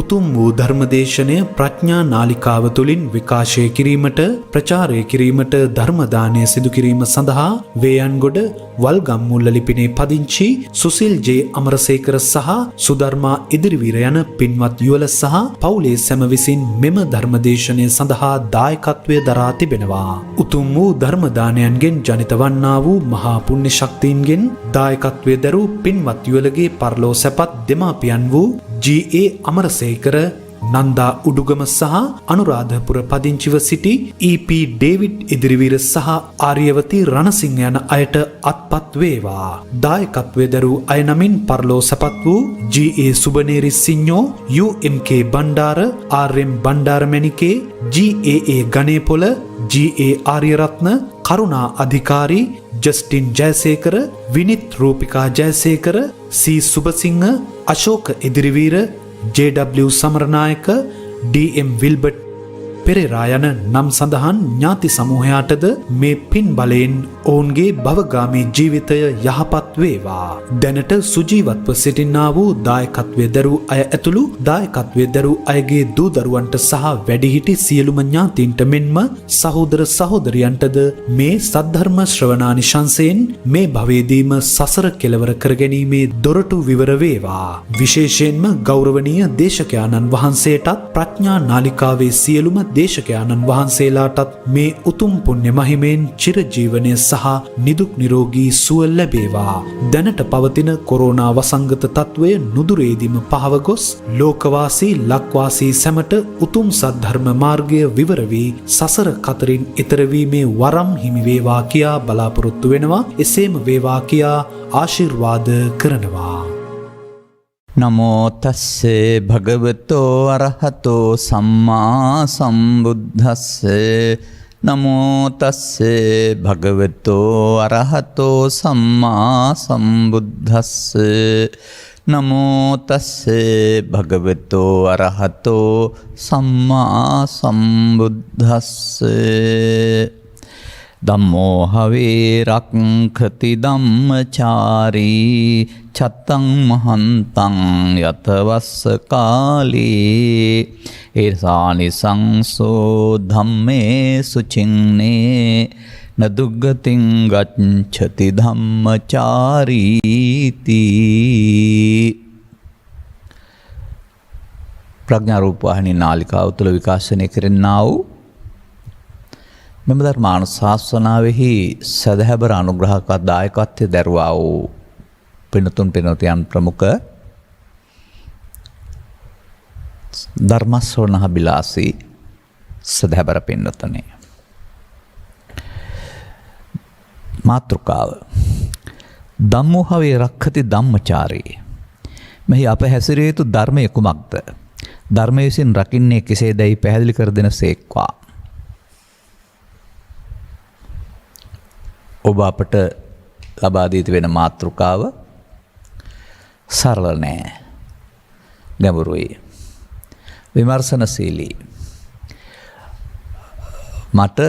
උතුම් වූ ධර්මදේශනය ප්‍රඥා නාලිකාව තුළින් විකාශය කිරීමට ප්‍රචාරය කිරීමට ධර්ම දානය සිදු කිරීම සඳහා වේයන්ගොඩ වල්ගම්මුල්ල ලිපිනේ පදිංචි සුසිල් ජේ අමරසේකර සහ සුධර්මා ඉදිරිවීර යන පින්වත් යුවල සහ පවුලේ සැම විසින් මෙම ධර්මදේශනය සඳහා දායකත්වය දරා තිබෙනවා. උතුම් වූ ධර්ම දානයන්ගෙන් ජනිත වන්නා වූ මහා පුණ්‍ය ශක්තියින්ගෙන් දායකත්වය දරූ පින්වත් යුවලගේ පරලෝ සැපත් දෙමාපියන් වූ ජී.ඒ. අමරසේකර නන්දා උඩුගම සහ අනුරාධපුර පදිංචිව සිටි ඊ.පී. ඩේවිඩ් ඉදිරිවීර සහ ආර්යවතී රණසිංහ යන අයට අත්පත් වේවා. දායකත්වයේ දරූ අය නමින් පරලෝ සැපත් වූ ජී.ඒ. සුබනේරි සිඤ්ඤෝ, යු.එම්.කේ. බණ්ඩාර, ආර්.එම්. බණ්ඩාර මැණිකේ, ජී.ඒ.ඒ. ගණේපොළ, ජී.ඒ. ආර්යරත්න, කරුණා අධිකාරී, ජස්ටින් ජයසේකර, විනිත් රූපිකා ජයසේකර, සී සුබසිංහ, අශෝක ඉදිරිවීර, ජේ.ඩබ්ලිව්. සමරනායක, ඩී.එම්. විල්බර්ට් පෙරේරා යන නම් සඳහන් ඥාති සමූහයාටද මේ පින් බලයෙන් ඔවුන්ගේ භවගාමී ජීවිතය යහපත් වේවා. දැනට සුජීවත්ව සිටින්නා වූ දායකත්වයේ දරූ අය ඇතුළු දායකත්වයේ දරූ අයගේ දූ දරුවන්ට සහ වැඩිහිටි සියලුම ඥාතීන්ට මෙන්ම සහෝදර සහෝදරියන්ටද මේ සද්ධර්ම ශ්‍රවණානිශංසයෙන් මේ භවයේදීම සසර කෙලවර කර ගැනීමේ දොරටු විවර වේවා. විශේෂයෙන්ම ගෞරවනීය දේශකයාණන් වහන්සේටත් ප්‍රඥා නාලිකාවේ සියලුම දේශකයාණන් වහන්සේලාටත් මේ උතුම් පුණ්‍ය මහිමෙන් චිරජීවනය සහ නිදුක් නිරෝගී සුව ලැබේවා. දැනට පවතින කොරෝනා වසංගත තත්වය නුදුරේදීම පහව ගොස් ලෝකවාසී ලක්වාසී සැමට උතුම් සද්ධර්ම මාර්ගය විවර වී සසර කතරින් එතර වීමේ වරම් හිමි වේවා කියා බලාපොරොත්තු වෙනවා. එසේම වේවා කියා ආශිර්වාද කරනවා. නමෝ තස්සේ භගවතෝ අරහතෝ සම්මා සම්බුද්දස්සේ නමෝ තස්සේ භගවතෝ අරහතෝ සම්මා සම්බුද්දස්සේ නමෝ තස්සේ භගවතෝ අරහතෝ සම්මා සම්බුද්දස්සේ ධම්මෝ හවේ රක්ඛති ධම්මචාරී චත්තං මහන්තං යතවස්ස කාලේ ඒසානි සංසෝ ධම්මේ සුචින්නේ නදුග්ගතින් ගච්ඡති ධම්මචාරීති. ප්‍රඥා රූප වාහිනී නාලිකාව තුළ විකාශනය කෙරෙන්නා වූ මෙම ධර්මානුශාසනාවෙහි සදහැබර අනුග්‍රහකවත් දායකත්වයේ දරුවා වූ පින්තුන් පින්වතියන් ප්‍රමුඛ ධර්ම ශ්‍රවණාබිලාසී සදහැබර පින්වතුනි, මාතෘකාව ධම්මෝහවේ රක්ඛති ධම්මචාරී. මෙහි අප හැසිරිය යුතු ධර්මය කුමක්ද? ධර්මය විසින් රකින්නේ කෙසේදයි පැහැදිලි කර දෙන සේක්වා. ඔබ අපට ලබා දී තිබෙන මාතෘකාව සරල නෑ, ගැඹුරුයි, විමර්ශනශීලී. මට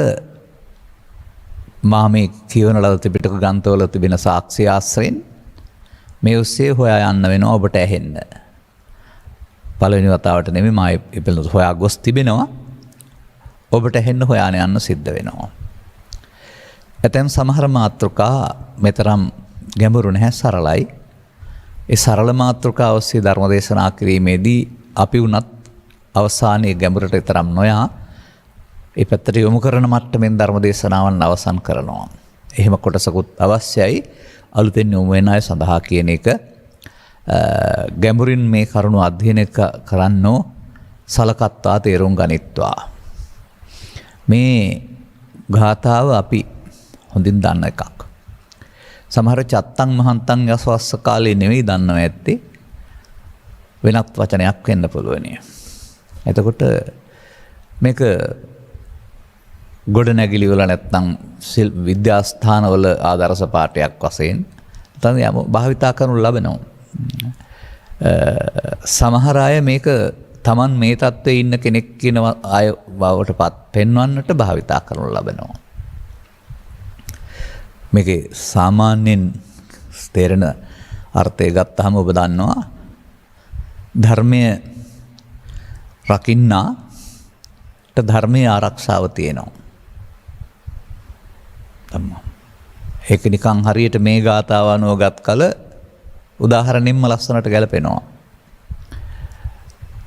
මා මේ කියවන ලද ත්‍රිපිටක ග්‍රන්ථවල තිබෙන සාක්ෂි ආශ්‍රයෙන් මේ ඔස්සේ හොයා යන්න වෙනවා ඔබට ඇහෙන්න. පළවෙනි වතාවට නෙමෙයි මා පිළිබඳව හොයා ගොස් තිබෙනවා. ඔබට ඇහෙන්න හොයාන යන්න සිද්ධ වෙනවා. ඇතැම් සමහර මාතෘකා මෙතරම් ගැඹුරු නැහැ, සරලයි. ඒ සරල මාතෘකා ඔස්සේ ධර්ම දේශනා කිරීමේදී අපි වුණත් අවසානයේ ගැඹුරට තරම් නොයා ඒ පැත්තට යොමු කරන මට්ටමින් ධර්ම දේශනාවන් අවසන් කරනවා. එහෙම කොටසකුත් අවශ්‍යයි අලුතෙන් යොමු වෙන අය සඳහා කියන එක. ගැඹුරින් මේ කරුණු අධ්‍යයනය කරන්නෝ සලකත්වා තේරුම් ගනිත්වා. මේ ගාථාව අපි හොඳින් දන්න එකක්. සමහර චත්තං මහන්තං යසවස්ස කාලේ නෙවෙයි දන්නව ඇත්තේ, වෙනත් වචනයක් වෙන්න පුළුවනි. එතකොට මේක ගොඩ නැගිලි වල නැත්තම් විද්‍යාස්ථානවල ආදර්ශ පාඨයක් වශයෙන් තමයි භාවිතා කරනු ලබනවා. සමහර අය මේක Taman මේ තත්ත්වයේ ඉන්න කෙනෙක් කියන අය බවටපත් පෙන්වන්නට භාවිතා කරනු ලබනවා. මේකේ සාමාන්‍යයෙන් තේරෙන අර්ථය ගත්තාම ඔබ දන්නවා ධර්මය රකින්නාට ධර්මයේ ආරක්ෂාව තියෙනවා. ඒක නිකන් හරියට මේ ගාථාව අනුව ගත් කල උදාහරණින්ම ලස්සනට ගැලපෙනවා.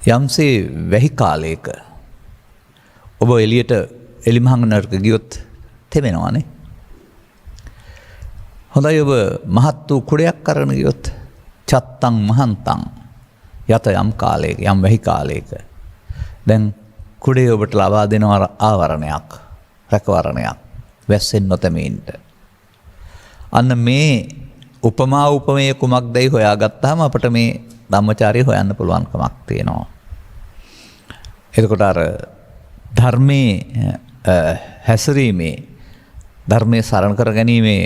යම්සේ වැහි කාලයක ඔබ එළියට එලිමහංගනට ගියොත් තෙමෙනවානේ. හොඳයි ඔබ මහත් වූ කුඩයක් අරගෙන ගියොත් චත්තං මහන්තං යත යම් කාලයක යම් වැහි කාලයක දැන් කුඩේ ඔබට ලබා දෙන ආවරණයක් රැකවරණයක් වැස්සෙන් නොතැමීන්ට. අන්න මේ උපමා උපමේය කුමක්දයි හොයාගත්තාම අපට මේ ධම්මචාරය හොයන්න පුළුවන්කමක් තියෙනවා. එතකොට අර ධර්මයේ හැසිරීමේ ධර්මයේ සරණ කර ගැනීමේ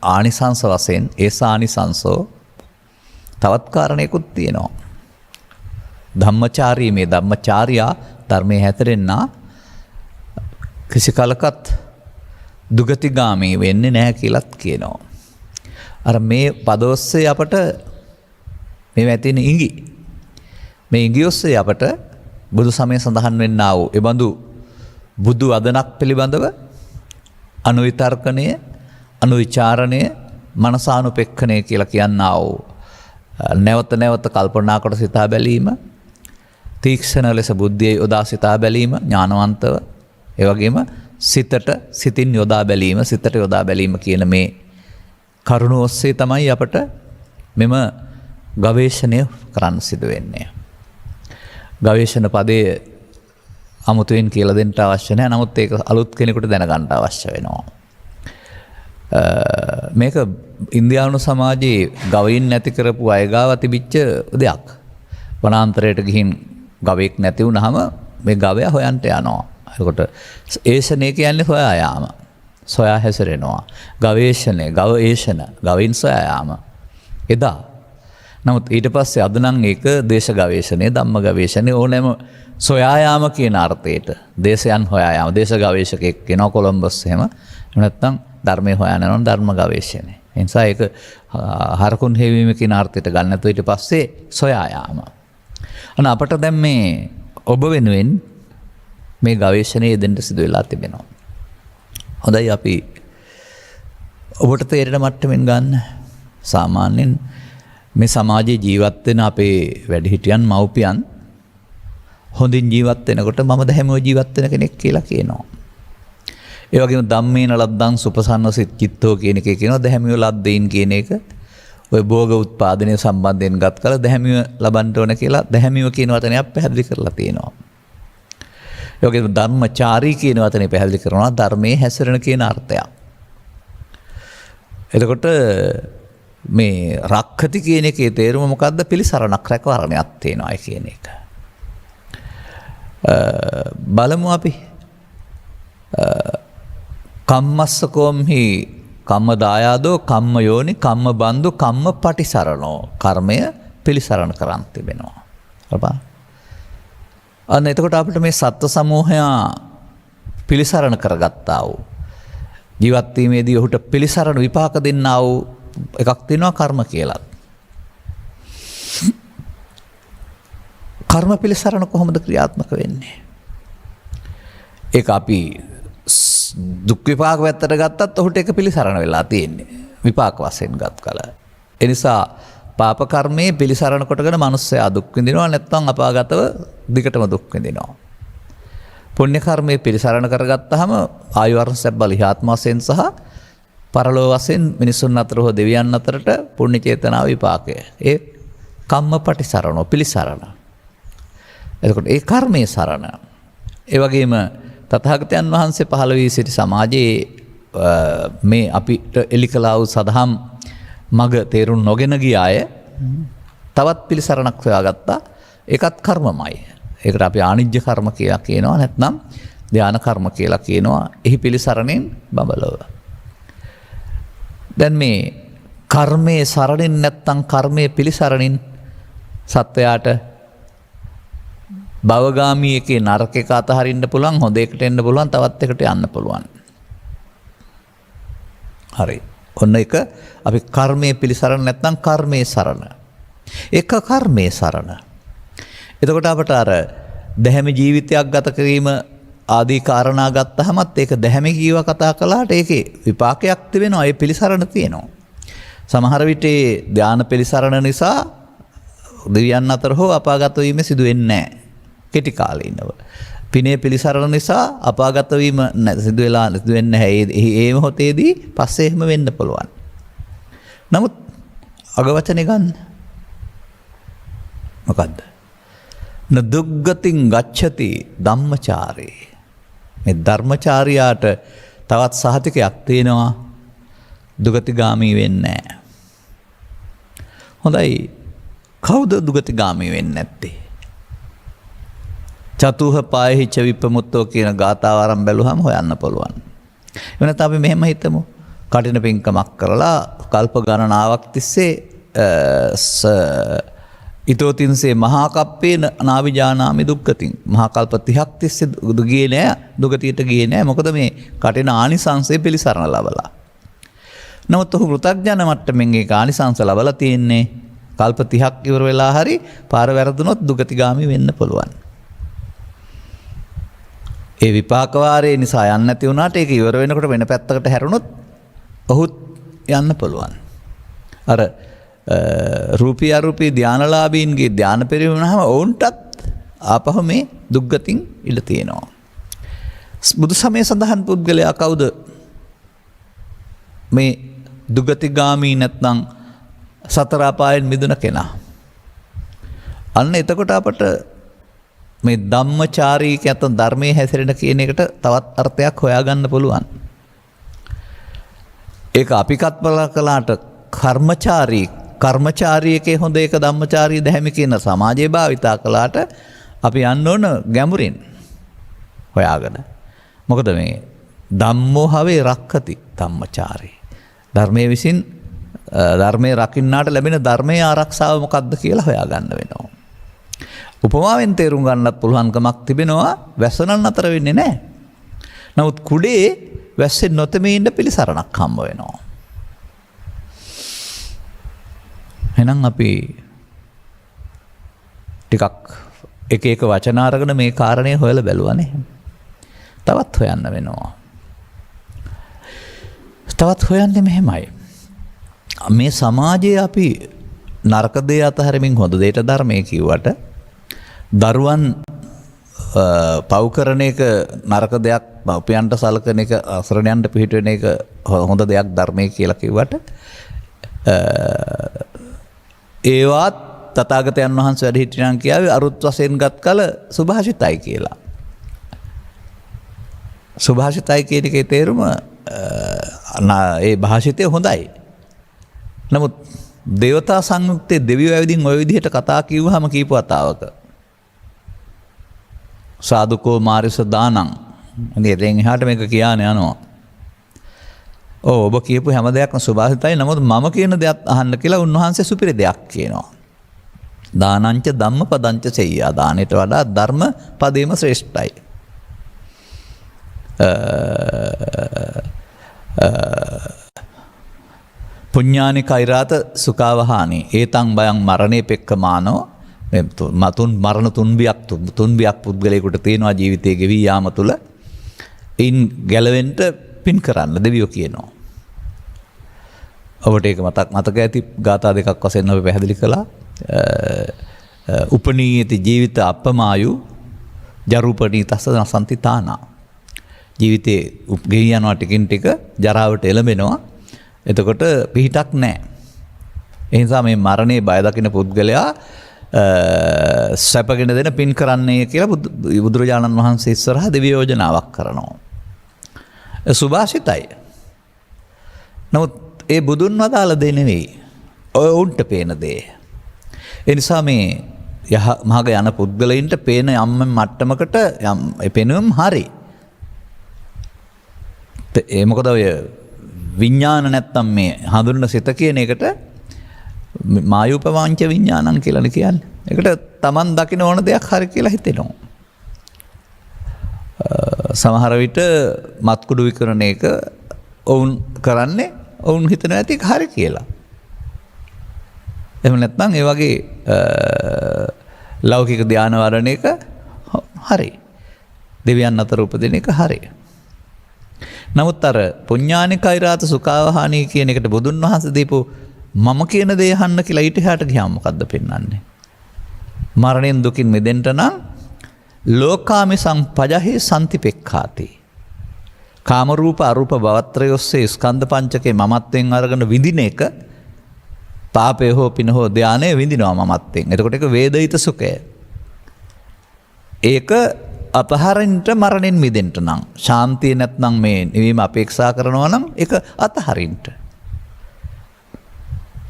ආනිසංස වශයෙන් ඒසානිසංසෝ තවත් කාරණයකුත් තියෙනවා. ධම්මචාරී මේ ධම්මචාරියා ධර්මයේ හැතරෙන්නා කිසි කලකත් දුගතිගාමී වෙන්නේ නැහැ කියලාත් කියනවා. අර මේ පදෝස්සේ අපට මේ වැතින ඉඟි මේ ඉඟි ඔස්සේ අපට බුදු සමය සඳහන් වෙන්නා වූ එබඳු බුදු අදනක් පිළිබඳව අනුවිතර්කණය අනුවිචාරණය මනසානුපෙක්ඛණය කියලා කියන්නා වූ නැවත නැවත කල්පනා කොට සිතා බැලීම තීක්ෂණ ලෙස බුද්ධිය යොදා සිතා බැලීම ඥානවන්තව ඒ වගේම සිතට සිතින් යොදා බැලීම සිතට යොදා බැලීම කියන මේ කරුණ ඔස්සේ තමයි අපට මෙම ගවේෂණය කරන්න සිදු වෙන්නේ. ගවේෂණ පදයේ අමුතුවෙන් කියලා දෙන්න අවශ්‍ය නැහැ. නමුත් ඒක අලුත් කෙනෙකුට දැනගන්න අවශ්‍ය වෙනවා. මේක ඉන්දියානු සමාජයේ ගවයින් නැති කරපු අය ගාව තිබිච්ච දෙයක්. වනාන්තරයට ගිහින් ගවයෙක් නැති වුනහම මේ ගවයා හොයන්ට යනවා. එතකොට ඒෂණය කියන්නේ හොයා යාම. සොයා හැසිරෙනවා. ගවේෂණය, ගවේෂණ, ගවින් සොයා යාම. එදා. නමුත් ඊට පස්සේ අද නම් ඒක දේශ ගවේෂණය, ධම්ම ගවේෂණය ඕනෑම සොයා යාම කියන අර්ථයට දේශයන් හොයා යාම. දේශ ගවේෂකෙක් කෙනා කොළඹස් එහෙම. නැත්නම් ධර්මයේ හොයන යනවා ධර්ම ගවේෂණය. ඒ නිසා ඒක හරකුන් හේවීම කියන අර්ථයට ගන්න නැතුව ඊට පස්සේ සොයා යාම. අන්න අපට දැන් මේ ඔබ වෙනුවෙන් මේ ගවේෂණයේ දෙන්න සිදු වෙලා තිබෙනවා. හොඳයි අපි ඔබට තේරෙන මට්ටමින් ගන්න. සාමාන්‍යයෙන් මේ සමාජයේ ජීවත් වෙන අපේ වැඩිහිටියන් මව්පියන් හොඳින් ජීවත් වෙනකොට මම දැහැමිව ජීවත් වෙන කෙනෙක් කියලා කියනවා. ඒ වගේම ධම්මේන ලද්දං සුපසන්නසිත චිත්තෝ කියන එකේ කියනවා දැහැමිව ලද්දේන් කියන එක ඔය භෝග උත්පාදනය සම්බන්ධයෙන් ගත් කල දැහැමිව ලබන්න ඕන කියලා දැහැමිව කියන වචනයක් පැහැදිලි කරලා තියෙනවා. ඒ වගේම ධර්මචාරී කියන වචනේ පැහැදිලි කරනවා ධර්මයේ හැසිරෙන කියන අර්ථයක්. එතකොට මේ රක්ඛති කියන එකේ තේරුම මොකද්ද? පිළිසරණක් රැකවරණයක් තියෙනවා කියන එක. බලමු අපි කම්මස්සකෝම්හි කම්ම දායාදෝ කම්ම යෝනි කම්ම බන්දු කම්ම පටිසරණෝ කර්මය පිළිසරණ කරන් තිබෙනවා. හරිද? අන්න එතකොට අපිට මේ සත්ත්ව සමූහයා පිළිසරණ කරගත්තා වූ ජීවත් වීමේදී ඔහුට පිළිසරණ විපාක දෙන්නා වූ එකක් තියෙනවා කර්ම කියලා. කර්ම පිළිසරණ කොහොමද ක්‍රියාත්මක වෙන්නේ? ඒක අපි දුක් විපාක වැත්තට ගත්තත් ඔහුට ඒක පිළිසරණ වෙලා තියෙන්නේ විපාක වශයෙන් ගත් කල. ඒ නිසා පාප කර්මයේ පිළිසරණ කොටගෙන මිනිස්සයා දුක් විඳිනවා නැත්නම් අපාගතව දිගටම දුක් විඳිනවා. පුණ්‍ය කර්මයේ පිළිසරණ කරගත්තාම ආයු වර්ණ සැප ඉහාත්ම වශයෙන් සහ පරලෝ වශයෙන් මිනිසුන් අතර හෝ දෙවියන් අතරට පුණ්‍ය චේතනාව විපාකය. ඒ කම්මපටිසරණෝ පිළිසරණ. එතකොට ඒ කර්මයේ සරණ. ඒ වගේම තථාගතයන් වහන්සේ පහළ වී සිටි සමාජයේ මේ අපිට එලි කළා වූ සදහම් මග තේරුම් නොගෙන ගිය අය තවත් පිළිසරණක් හොයාගත්තා. ඒකත් කර්මමයි. ඒකට අපි ආනිජ්‍ය කර්ම කියලා කියනවා නැත්නම් ධාන කර්ම කියලා කියනවා. එහි පිළිසරණෙන් බබලව. දැන් මේ කර්මයේ සරණින් නැත්නම් කර්මයේ පිළිසරණින් සත්වයාට භවගාමී එකේ නරක එක අතහරින්න පුළුවන්, හොඳ එකට එන්න පුළුවන්, තවත් එකට යන්න පුළුවන්. හරි. ඔන්න එක අපි කර්මයේ පිළිසරණ නැත්නම් කර්මයේ සරණ. එක කර්මයේ සරණ. එතකොට අපට අර දැහැමි ජීවිතයක් ගත කිරීම ආදී කාරණා ගත්තහමත් ඒක දැහැමි කීව කතා කළාට ඒකේ විපාකයක් තිබෙනවා. ඒ පිළිසරණ තියෙනවා. සමහර විට ධානා පිළිසරණ නිසා දෙවියන් අතර හෝ අපාගත වීම සිදු වෙන්නේ නැහැ. කෙටි කාලීනව. පිනේ පිළිසරණ නිසා අපාගත වීම සිදු වෙන්නේ නැහැ. ඒ මොහොතේදී පස්සේ එහෙම වෙන්න පුළුවන්. නමුත් අගවචනේ ගන්න. මොකද්ද? නදුග්ගතින් ගච්ඡති ධම්මචාරේ. මේ ධර්මචාරියාට තවත් සහතිකයක් තියෙනවා. දුගතිගාමී වෙන්නේ නැහැ. හොඳයි. කවුද දුගතිගාමී වෙන්නේ නැත්තේ? චතුහ පායෙහිච විපමුත්තෝ කියන ගාථාව ආරම්භ බැලුවම හොයන්න පුළුවන්. එවනත් අපි මෙහෙම හිතමු. කටින පින්කමක් කරලා කල්ප ගණනාවක් තිස්සේ ඊතෝතින්සේ මහා කප්පේ නාවිජානාමි දුක්ඛතින් මහා කල්ප 30ක් තිස්සේ ගියේ නෑ, දුගතියට ගියේ නෑ. මොකද මේ කටින ආනිසංසය පිළිසරණ ලබලා. නමුත් ඔහු කෘතඥ මට්ටමින් ඒ ආනිසංස ලබලා තියෙන්නේ කල්ප 30ක් ඉවර වෙලා හරි පාර වැරදුනොත් දුගතිගාමි වෙන්න පුළුවන්. ඒ විපාක වාරයේ නිසා යන්න නැති වුණාට ඒක ඉවර වෙනකොට වෙන පැත්තකට හැරුණොත් ඔහුත් යන්න පුළුවන්. අර රූපී අරූපී ධානලාභීන්ගේ ධාන පරිවුණාම ඔවුන්ටත් ආපහු මේ දුක්ගතින් ඉඳ තියෙනවා. බුදු සමය සඳහන් පුද්ගලයා කවුද? මේ දුගතිගාමී නැත්නම් සතර අපායන් මිදුණ කෙනා. අන්න එතකොට අපට මේ ධම්මචාරී කියන ධර්මයේ හැසිරෙන කියන එකට තවත් අර්ථයක් හොයාගන්න පුළුවන්. ඒක අපි කත්පල කළාට කර්මචාරීකේ හොඳ එක ධම්මචාරී දැහැමි කියන සමාජයේ භාවිතා කළාට අපි යන්න ඕන ගැඹුරින් හොයාගෙන. මොකද මේ ධම්මෝ හවේ රක්ඛති ධම්මචාරී. ධර්මයේ විසින් ධර්මයේ රකින්නාට ලැබෙන ධර්මයේ ආරක්ෂාව මොකක්ද කියලා හොයාගන්න වෙනවා. උපමාවෙන් තේරුම් ගන්නත් පුළුවන්කමක් තිබෙනවා. වැස්සනන් අතර වෙන්නේ නැහැ. නමුත් කුඩේ වැස්සෙන් නොතෙමී ඉන්න පිළිසරණක් හම්බ වෙනවා. එහෙනම් අපි ටිකක් එක එක වචන අරගෙන මේ කාරණේ හොයලා බැලුවානේ. තවත් හොයන්න වෙනවා. තවත් හොයන්නේ මෙහෙමයි. මේ සමාජයේ අපි නරක දේ අතහැරමින් හොඳ දෙයට ධර්මයේ කිව්වට දරුවන් පව් කරන එක නරක දෙයක්, පව්පියන්ට සලකන එක, අසරණයන්ට පිහිට වෙන එක හොඳ දෙයක් ධර්මයේ කියලා කිව්වට ඒවත් තථාගතයන් වහන්සේ වැඩ හිටියනම් කියාවේ අරුත් වශයෙන් ගත් කල සුභාෂිතයි කියලා. සුභාෂිතයි කියන එකේ තේරුම ඒ භාෂිතය හොඳයි. නමුත් දේවතා සංයුක්තයේ දෙවියෝ ඇවිදින් ওই විදිහට කතා කිව්වහම කීප වතාවක සාදුකෝ මාරිස දානං ඉතින් එහාට මේක කියන්න යනවා. ඔබ කියපු හැම දෙයක්ම සුභාසිතයි. නමුත් මම කියන දෙයක් අහන්න කියලා උන්වහන්සේ සුපිරි දෙයක් කියනවා. දානංච ධම්ම පදංච සෙය්‍යා. දානෙට වඩා ධර්ම පදේම ශ්‍රේෂ්ඨයි. පුඤ්ඤානි කෛරාත සුඛාවහානි ඒතං බයං මරණේ පෙක්කමානෝ. මතුන් මරණ තුන්බියක් පුද්ගලයෙකුට තියෙනවා ජීවිතයේ ගෙවී යාම තුළ. ඉන් ගැලවෙන්න පින් කරන්න දෙවියෝ කියනවා. ඔබට ඒක මතක ඇති ගාථා දෙකක් වශයෙන් අපි පැහැදිලි කළා. උපනීයති ජීවිත අපමායු ජරුපණීතස්ස නසන්ති තානා. ජීවිතේ ගෙවී යනවා ටිකින් ටික ජරාවට එළඹෙනවා. එතකොට පිහිටක් නැහැ. ඒ නිසා මේ මරණේ බය දකින පුද්ගලයා සැපගෙන දෙන පින් කරන්නේ කියලා බුදුරජාණන් වහන්සේ ඉස්සරහා දෙවි යෝජනාවක් කරනවා. සුභාෂිතයි. නමුත් ඒ බුදුන් වදාළ දේ නෙවෙයි. ඔය උන්ට පේන දේ. ඒ නිසා මේ මහග යන පුද්ගලයින්ට පේන යම් මට්ටමකට ඒ පෙනුම හරි. ඒ මොකද ඔය විඥාන නැත්තම් මේ හඳුනන සිත කියන එකට මායූපවාංච විඥානං කියලානේ කියන්නේ. ඒකට Taman දකින්න ඕන දෙයක් හරි කියලා හිතෙනවා. සමහර විට මත්කුඩු විකරණ එක ඔවුන් කරන්නේ ඔවුන් හිතන ඇති හරි කියලා. එහෙම නැත්නම් ඒ වගේ ලෞකික ධාන වරණ එක හරි. දෙවියන් අතර උපදින එක හරි. නමුත් අර පුඤ්ඤානිකෛරාත සුඛාවහානී කියන එකට බුදුන් වහන්සේ දීපු මම කියන දේ අහන්න කියලා ඊට එහාට ගියාම මොකද්ද පෙන්වන්නේ? මරණයෙන් දුකින් මිදෙන්න නම් ලෝකාමි සංපජහේ සම්තිපෙක්ඛාති. කාම රූප අරූප භවත්‍රය ඔස්සේ ස්කන්ධ පංචකේ මමත්වෙන් අරගෙන විඳින එක පාපේ හෝ පින හෝ ධානය විඳිනවා මමත්වෙන්. එතකොට ඒක වේදිත සුඛය. ඒක අපහරින්ට මරණයෙන් මිදෙන්න නම් ශාන්තිය නැත්නම් මේ නිවීම අපේක්ෂා කරනවා නම් ඒක අතහරින්න.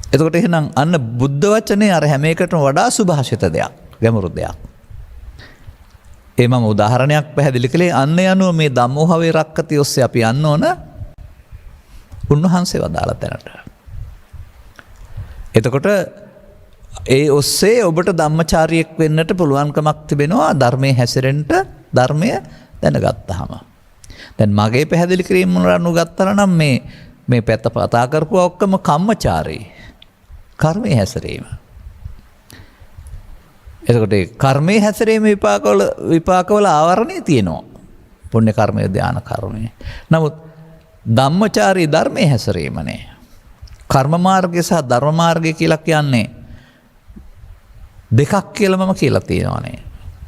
එතකොට එහෙනම් අන්න බුද්ධ වචනේ අර හැම එකටම වඩා සුභාෂිත දෙයක්, ගැඹුරු දෙයක්. ඒ මම උදාහරණයක් පැහැදිලි කළේ අන්න යනුව මේ ධම්මෝහවේ රක්කති ඔස්සේ අපි යන්න ඕන උන්වහන්සේ වදාළ තැනට. එතකොට ඒ ඔස්සේ ඔබට ධම්මචාරියෙක් වෙන්නට පුළුවන්කමක් තිබෙනවා ධර්මයේ හැසිරෙන්න, ධර්මය දැනගත්තාම. දැන් මගේ පැහැදිලි කිරීම අනුව ගත්තා නම් මේ පැත්ත පතා කරපුවා ඔක්කොම කම්මචාරී. කර්මයේ හැසිරීම. එතකොට කර්මයේ හැසිරීම විපාකවල ආවරණේ තියෙනවා. පුණ්‍ය කර්මය, ධාන කර්මය. නමුත් ධම්මචාරී ධර්මයේ හැසිරීම නේ. කර්ම මාර්ගය සහ ධර්ම මාර්ගය කියලා කියන්නේ දෙකක් කියලා මම කියලා තියෙනවානේ.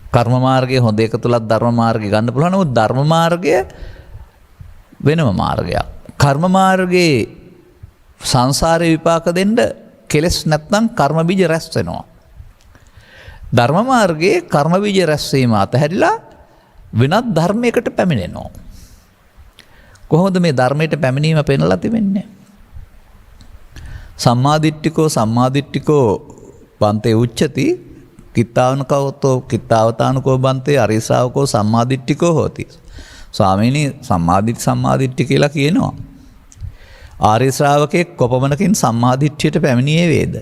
කර්ම මාර්ගයේ හොඳ එක තුලත් ධර්ම මාර්ගය ගන්න පුළුවන්. නමුත් ධර්ම මාර්ගය වෙනම මාර්ගයක්. කර්ම මාර්ගයේ සංසාරේ විපාක දෙන්න කෙලස් නැත්නම් කර්ම බීජ රැස් වෙනවා. ධර්ම මාර්ගයේ කර්ම බීජ රැස් වීම අතහැරිලා වෙනත් ධර්මයකට පැමිණෙනවා. කොහොමද මේ ධර්මයට පැමිණීම පෙන්වලා තිබෙන්නේ? සම්මාදිට්ඨිකෝ බන්තේ උච්චති කිත්තාවනකවතෝ කිත්තාවතානකෝ බන්තේ අරිසාවකෝ සම්මාදිට්ඨිකෝ හෝති. ස්වාමීනි සම්මාදිට්ඨි කියලා කියනවා. ආර්ය ශ්‍රාවකෙක් කොපමණකින් සම්මාදිට්ඨියට පැමිණියේ වේද?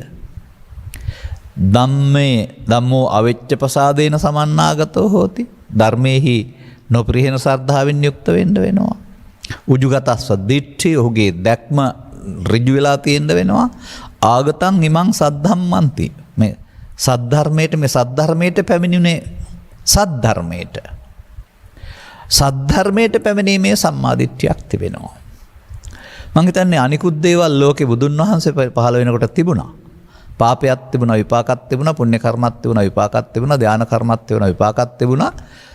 ධම්මෝ අවෙච්ච ප්‍රසාදේන සමන්නාගතෝ හෝති. ධර්මයේහි නොපිරිහෙන ශ්‍රද්ධාවෙන් යුක්ත වෙන්න වෙනවා. උජුගතස්ස දිට්ඨි ඔහුගේ දැක්ම ඍජු වෙලා තියෙන්න වෙනවා. ආගතං ඉමං සද්ධම්මන්ති. මේ සද්ධර්මයට පැමිණුනේ සද්ධර්මයට පැමිණීමේ සම්මාදිට්ඨියක් තිබෙනවා. මං හිතන්නේ අනිකුත් දේවල් ලෝකේ බුදුන් වහන්සේ පහළ වෙනකොට තිබුණා. පාපයක් තිබුණා, විපාකයක් තිබුණා, පුණ්‍ය කර්මයක් තිබුණා, විපාකයක් තිබුණා, ධාන කර්මයක් තිබුණා, විපාකයක් තිබුණා,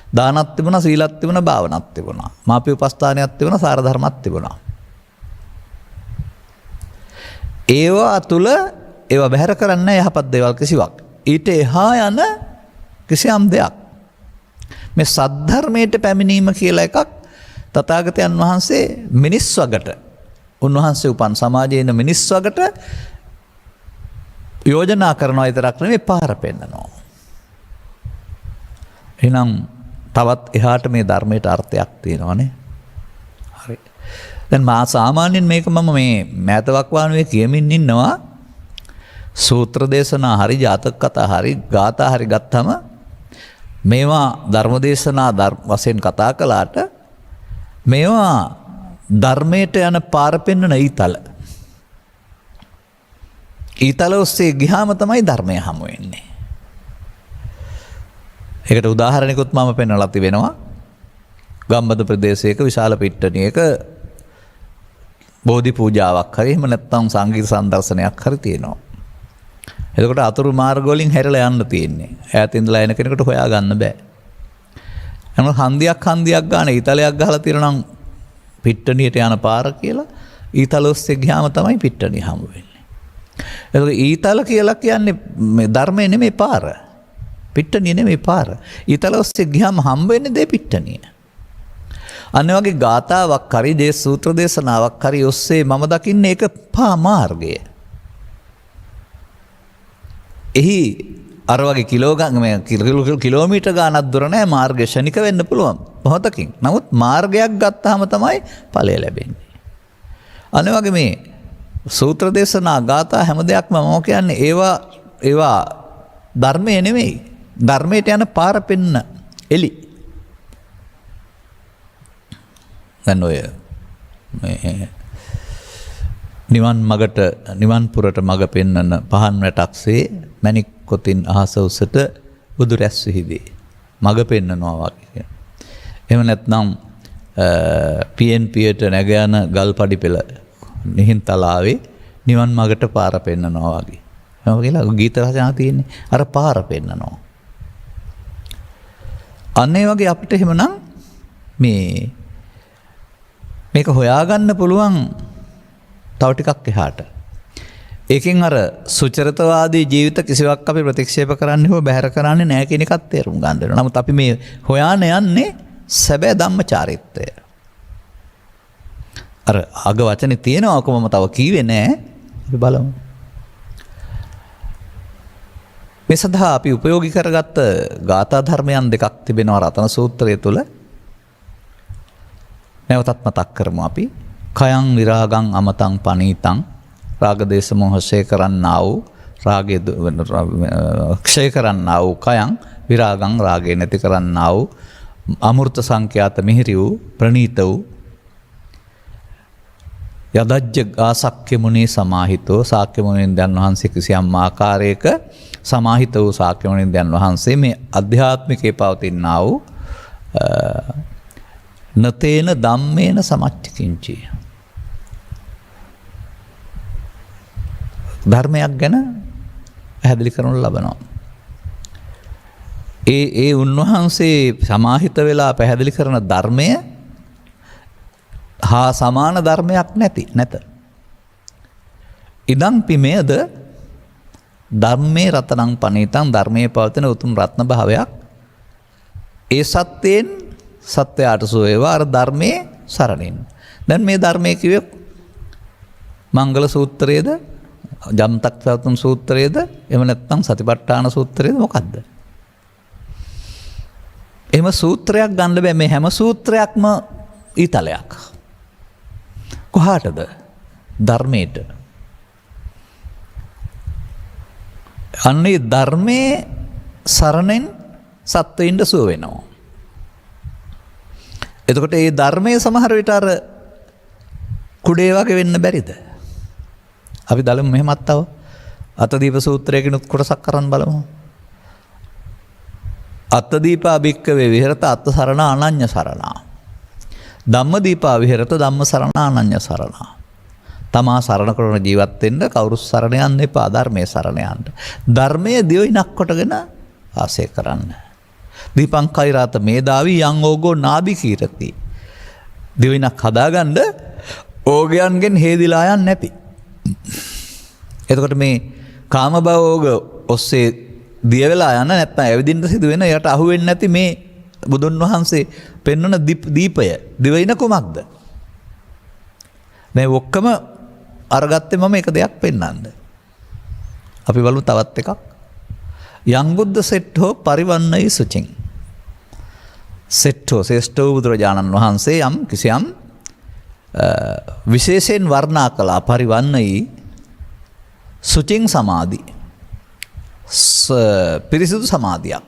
දානක් තිබුණා, සීලක් තිබුණා, භාවනාවක් තිබුණා, මාපි උපස්ථානයක් තිබුණා, සාර ධර්මයක් තිබුණා. ඒවා තුල ඒවා බැහැර කරන්නේ යහපත් දේවල් කිසිවක්. ඊට එහා යන කිසියම් දෙයක්. මේ සද්ධර්මයට පැමිණීම කියලා එකක් තථාගතයන් වහන්සේ මිනිස් වගට, උන්වහන්සේ උපන් සමාජයේ ඉන්න මිනිස් වගට යෝජනා කරනවා විතරක් නෙමෙයි පාර පෙන්නනවා. එහෙනම් තවත් එහාට මේ ධර්මයට අර්ථයක් තියෙනවානේ. හරි. දැන් මා සාමාන්‍යයෙන් මේක මම මේ මෑතවක් වානුවේ කියමින් ඉන්නවා. සූත්‍ර දේශනා හරි, ජාතක කතා හරි, ගාථා හරි ගත්තම මේවා ධර්ම දේශනා වශයෙන් කතා කළාට මේවා ධර්මයට යන පාර පෙන්වන ඊතල ඔස්සේ ගියාම තමයි ධර්මය හමු වෙන්නේ. ඒකට උදාහරණයකුත් මම පෙන්වලා තිබෙනවා. ගම්බද ප්‍රදේශයක විශාල පිට්ටනියක බෝධි පූජාවක් හරි එහෙම නැත්නම් සංගීත සම්දර්ශනයක් හරි තියෙනවා. එතකොට අතුරු මාර්ග වලින් හැරලා යන්න තියෙන්නේ. ඈත ඉඳලා එන කෙනෙකුට හොයා ගන්න බෑ. එනම හන්දියක් ගන්න ඊතලයක් ගහලා තියෙනවා නම් පිට්ටනියට යන පාර කියලා ඊතල ඔස්සේ ගියාම තමයි පිට්ටනිය හමු වෙන්නේ. එතකොට ඊතල කියලා කියන්නේ මේ ධර්මයේ නෙමෙයි පාර. පිට්ටනිය නෙමෙයි පාර. ඊතල ඔස්සේ ගියාම හම්බ වෙන්නේ දේ පිට්ටනිය. අන්න වගේ ගාතාවක් හරි දේ සූත්‍ර දේශනාවක් හරි ඔස්සේ මම දකින්නේ ඒක පා මාර්ගය. එහි අර වගේ කිලෝමීටර් ගානක් දුර නැහැ මාර්ගය ශනික වෙන්න පුළුවන් මොහොතකින්. නමුත් මාර්ගයක් ගත්තාම තමයි ඵලය ලැබෙන්නේ. අන්න වගේ මේ සූත්‍ර දේශනා ගාථා හැම දෙයක්ම මම කියන්නේ ඒවා ධර්මයේ නෙමෙයි. ධර්මයට යන පාර පෙන්න එලි. දැන් ඔය මේ නිවන් පුරට මඟ පෙන්වන පහන් වැටක්සේ මණික් කොතින් අහස උසට බුදු රැස් විහිදී. මඟ පෙන්නනවා වගේ. එහෙම නැත්නම් PNPට නැග යන ගල් පඩි පෙළ නිහින් තලාවේ නිවන් මඟට පාර පෙන්නනවා වගේ. එහෙම කියලා ගීත රචනා තියෙන්නේ අර පාර පෙන්නනවා. අන්න ඒ වගේ අපිට එහෙමනම් මේක හොයාගන්න පුළුවන් තව ටිකක් එහාට. ඒකෙන් අර සුචරිතවාදී ජීවිත කිසිවක් අපි ප්‍රතික්ෂේප කරන්නේ හෝ බැහැර කරන්නේ නැහැ කියන එකත් තේරුම් ගන්න වෙනවා. නමුත් අපි මේ හොයාන යන්නේ සැබෑ ධම්මචාරිත්‍රය. අර අග වචනේ තියෙනවා කොහොම තව කීවේ නැහැ. අපි බලමු. මේ සඳහා අපි උපයෝගී කරගත්ත ගාථා ධර්මයන් දෙකක් තිබෙනවා රතන සූත්‍රය තුල. නැවතත් මතක් කරමු අපි. කයං විරාගං අමතං පනීතං රාග දේශ මොහසේ කරන්නා වූ රාගය ක්ෂය කරන්නා වූ කයං විරාගං රාගය නැති කරන්නා වූ අමෘත සංඛ්‍යාත මිහිරි වූ ප්‍රණීත වූ යදජ්ජ ආසක්්‍ය මුනි සමාහිතෝ ශාක්‍ය මුනින්දයන් වහන්සේ කිසියම් ආකාරයක සමාහිත වූ ශාක්‍ය මුනින්දයන් වහන්සේ මේ අධ්‍යාත්මිකේ පවතිනා වූ නතේන ධම්මේන සමච්චකින්චි ධර්මයක් ගැන පැහැදිලි කරනු ලබනවා. ඒ උන්වහන්සේ සමාහිත වෙලා පැහැදිලි කරන ධර්මය හා සමාන ධර්මයක් නැත. ඉදං පිමේද ධම්මේ රතනං පනීතං ධර්මයේ පවතින උතුම් රත්න භාවයක්. ඒ සත්‍යයෙන් සත්‍යයට සුවේවා අර ධර්මයේ සරණින්. දැන් මේ ධර්මයේ කිව්වේ මංගල සූත්‍රයේද ජම්තක් සවතුන් සූත්‍රයේද එහෙම නැත්නම් සතිපට්ඨාන සූත්‍රයේද මොකද්ද? එහෙම සූත්‍රයක් ගන්න බෑ. මේ හැම සූත්‍රයක්ම ඊතලයක්. කොහාටද? ධර්මයට. අන්නේ ධර්මයේ සරණෙන් සත්වයින්ට සුව වෙනවා. එතකොට මේ ධර්මයේ සමහර විට අර කුඩේ වගේ වෙන්න බැරිද? අපි බලමු මෙහෙමත් තව අතදීප සූත්‍රයකිනුත් කොටසක් කරන් බලමු. අත්තදීපා භික්කවේ විහෙරත අත්ත සරණ අනඤ්ඤ සරණා. ධම්මදීපා විහෙරත ධම්ම සරණ අනඤ්ඤ සරණා. තමා සරණ කරන ජීවත් වෙන්න කවුරු සරණ යන්න එපා ධර්මයේ සරණ යන්න. ධර්මයේ දියුණක් කොටගෙන ආසය කරන්න. දීපං කෛරාත මේදාවි යං ඕගෝ නාබි කීරති. දියුණක් හදාගන්න ඕගයන්ගෙන් හේදිලා යන්නේ නැති. එතකොට මේ කාම භවෝග ඔස්සේ දිය වෙලා යන නැත්නම් ඇවිදින්න සිදු වෙන යට අහු වෙන්නේ නැති මේ බුදුන් වහන්සේ පෙන්වන දීපය දිවයින කුමක්ද? මේ ඔක්කොම අරගත්තේ මම එක දෙයක් පෙන්වන්න. අපි බලමු තවත් එකක්. යං බුද්ධ සෙට්ඨෝ පරිවන්නයි සුචින්. සෙට්ඨෝ ශ්‍රේෂ්ඨ බුදුරජාණන් වහන්සේ යම් කිසියම් විශේෂයෙන් වර්ණා කළා පරිවන්නයි සුචින් සමාධි. පිරිසිදු සමාධියක්.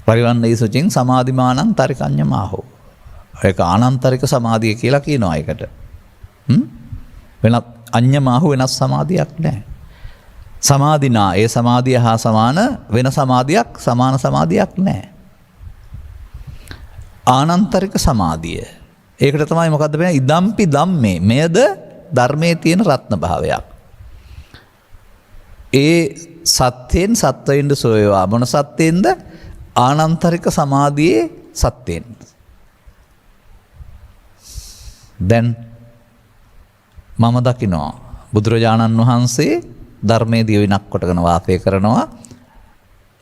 පරිවන්නයි සුචින් සමාධිමානං තරිකඤ්ඤමාහෝ. ඒක ආනන්තරික සමාධිය කියලා කියනවා ඒකට. වෙනත් අඤ්ඤමාහු වෙනස් සමාධියක් නැහැ. සමාධිනා ඒ සමාධිය හා සමාන වෙන සමාධියක් සමාන සමාධියක් නැහැ. ආනන්තරික සමාධිය. ඒකට තමයි මොකද්ද වෙන්නේ? ඉදම්පි ධම්මේ. මෙයද ධර්මයේ තියෙන රත්න භාවයක්. ඒ සත්‍යයෙන් සත්වයින්ද සොයවා මොන සත්‍යෙන්ද? ආනන්තරික සමාධියේ සත්‍යෙන්. දැන් මම දකිනවා බුදුරජාණන් වහන්සේ ධර්මයේ දියුණක් කොටගෙන වාසය කරනවා.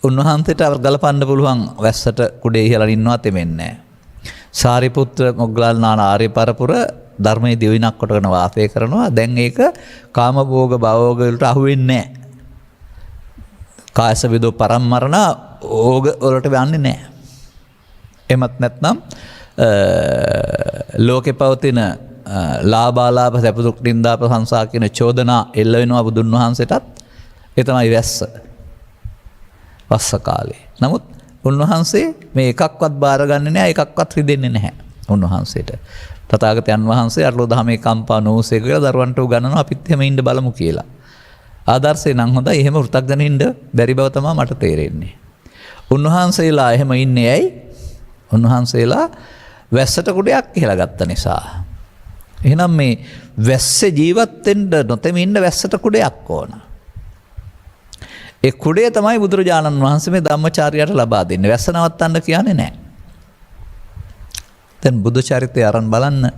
උන්වහන්සේට ගලපන්න පුළුවන් වැස්සට කුඩේ ඉහලා ඉන්නවා තෙමෙන්නේ. සාරිපුත්‍ර මොග්ගල්ලාන ආර්ය පරපුර ධර්මයේ දියුණක් කොටගෙන වාසය කරනවා. දැන් ඒක කාමභෝග භවෝග වලට අහු වෙන්නේ නැහැ. කායස විදෝ පරම්මරණ ඕග වලට යන්නේ නැහැ. එමත් නැත්නම් ලෝකේ පවතින ලාභාලාභ සැප දුක් නින්දාප සංසා කියන චෝදනා එල්ල වෙනවා බුදුන් වහන්සේටත්. ඒ තමයි වැස්ස. වස්ස කාලේ. නමුත් උන්වහන්සේ මේ එකක්වත් බාරගන්නේ නැහැ, එකක්වත් රිදෙන්නේ නැහැ උන්වහන්සේට. තථාගතයන් වහන්සේ අරලෝ දහමේ කම්පා නොවුසේ කියලා දරුවන්ට උගන්වනවා අපිත් එහෙම ඉන්න බලමු කියලා. ආදර්ශේ නම් හොඳයි. එහෙම වෘතග්ජනින්ද බැරි බව තමයි මට තේරෙන්නේ. උන්වහන්සේලා එහෙම ඉන්නේ ඇයි? උන්වහන්සේලා වැස්සට කුඩයක් කියලා ගත්ත නිසා. එහෙනම් මේ වැස්ස ජීවත් වෙන්න නොතෙමි ඉන්න වැස්සට කුඩයක් ඕන. ඒ කුඩය තමයි බුදුරජාණන් වහන්සේ මේ ධම්මචාරියට ලබා දෙන්නේ. වැස්ස නවත්තන්න කියන්නේ නැහැ. දැන් බුදු චරිතය අරන් බලන්න.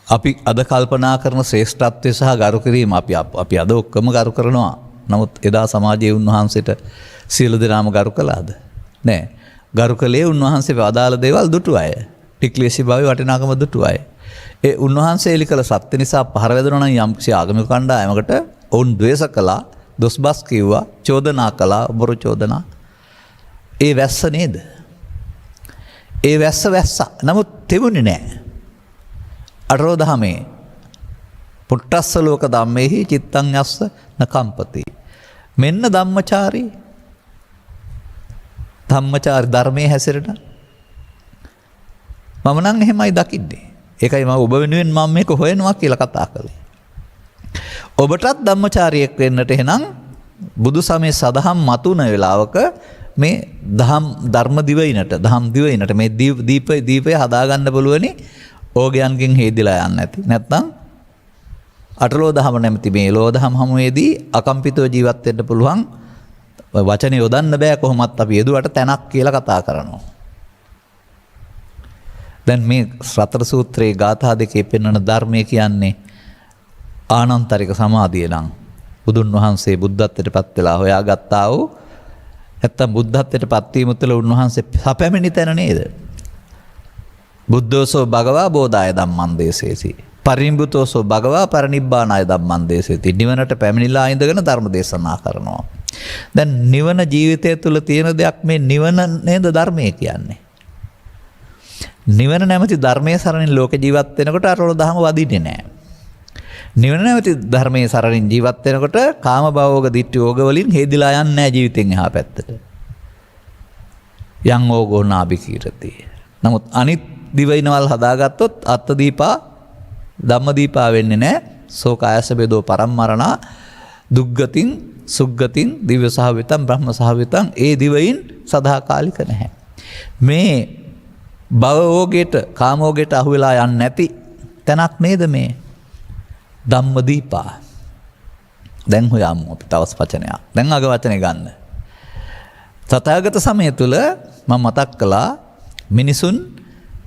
අපි අද කල්පනා කරන ශ්‍රේෂ්ඨත්වය සහ ගරු කිරීම අපි අද ඔක්කොම ගරු කරනවා. නමුත් එදා සමාජයේ උන්වහන්සේට සියලු දෙනාම ගරු කළාද? නෑ. ගරු කළේ උන්වහන්සේ අදාළ දේවල් දුටු අය. ටික්ලේශී භාවයේ වටිනාකම දුටු අය. ඒ උන්වහන්සේ එලි කළ සත්‍ය නිසා පහර වැදුණා නම් යම්කිසි ආගමික කණ්ඩායමකට ඔවුන් ද්වේෂ කළා, දොස්බස් කිව්වා, චෝදනා කළා, බොරු චෝදනා. ඒ වැස්ස නේද? ඒ වැස්ස. නමුත් තෙමුනේ නෑ. අටලෝ දහමේ පුට්ටස්ස ලෝක ධම්මේහි චිත්තං යස්ස නකම්පති. මෙන්න ධම්මචාරී ධර්මයේ හැසිරෙන. මම නම් එහෙමයි දකින්නේ. ඒකයි මම ඔබ වෙනුවෙන් මම මේක හොයනවා කියලා කතා කළේ. ඔබටත් ධම්මචාරියෙක් වෙන්නට එහෙනම් බුදු සමය සදහම් මතුන වෙලාවක මේ ධර්ම දිවයිනට මේ දීපය හදාගන්න බලුවනි ඕගයන්ගෙන් හේදිලා යන්න ඇති. නැත්නම් අටලෝ දහම නැමති මේ ලෝ දහම් හමුවේදී අකම්පිතව ජීවත් වෙන්න පුළුවන් වචන යොදන්න බෑ කොහොමත් අපි යෙදුවට තැනක් කියලා කතා කරනවා. දැන් මේ සතර සූත්‍රයේ ගාථා දෙකේ පෙන්වන ධර්මය කියන්නේ ආනන්තරික සමාධිය නම් බුදුන් වහන්සේ බුද්ධත්වයට පත් වෙලා හොයාගත්තා වූ නැත්තම් බුද්ධත්වයට පත් වීම තුළ උන්වහන්සේ සැපැමිණි තැන නේද? බුද්ධෝසෝ භගවා බෝධාය ධම්මං දේශේති. පරිනිබ්බුතෝසෝ භගවා පරිනිබ්බානාය ධම්මං දේශේති. නිවනට පැමිණිලා ඉඳගෙන ධර්ම දේශනා කරනවා. දැන් නිවන ජීවිතය තුළ තියෙන දෙයක් මේ නිවන නේද ධර්මය කියන්නේ. නිවන නැමැති ධර්මයේ සරණින් ලෝක ජීවත් වෙනකොට අරවල දහම වදින්නේ නැහැ. නිවන නැමැති ධර්මයේ සරණින් ජීවත් වෙනකොට කාම භවෝග දිට්ඨි යෝග වලින් හේදිලා යන්නේ නැහැ ජීවිතෙන් එහා පැත්තට. යං ඕගෝ නාබිකීරති. නමුත් අනිත් දිවයිනවල් හදාගත්තොත් අත්දීපා ධම්මදීපා වෙන්නේ නැහැ. සෝකායස බෙදෝ පරම්මරණා දුග්ගතින් සුග්ගතින් දිව්‍ය සහවිතං බ්‍රහ්ම සහවිතං ඒ දිවයින් සදාකාලික නැහැ. මේ භවෝගයට කාමෝගයට අහු වෙලා යන්නේ නැති තැනක් නේද මේ ධම්මදීපා. දැන් හොයමු අපි තවස් වචනයක්. දැන් අග වචනේ ගන්න. තථාගත සමය තුල මම මතක් කළා මිනිසුන්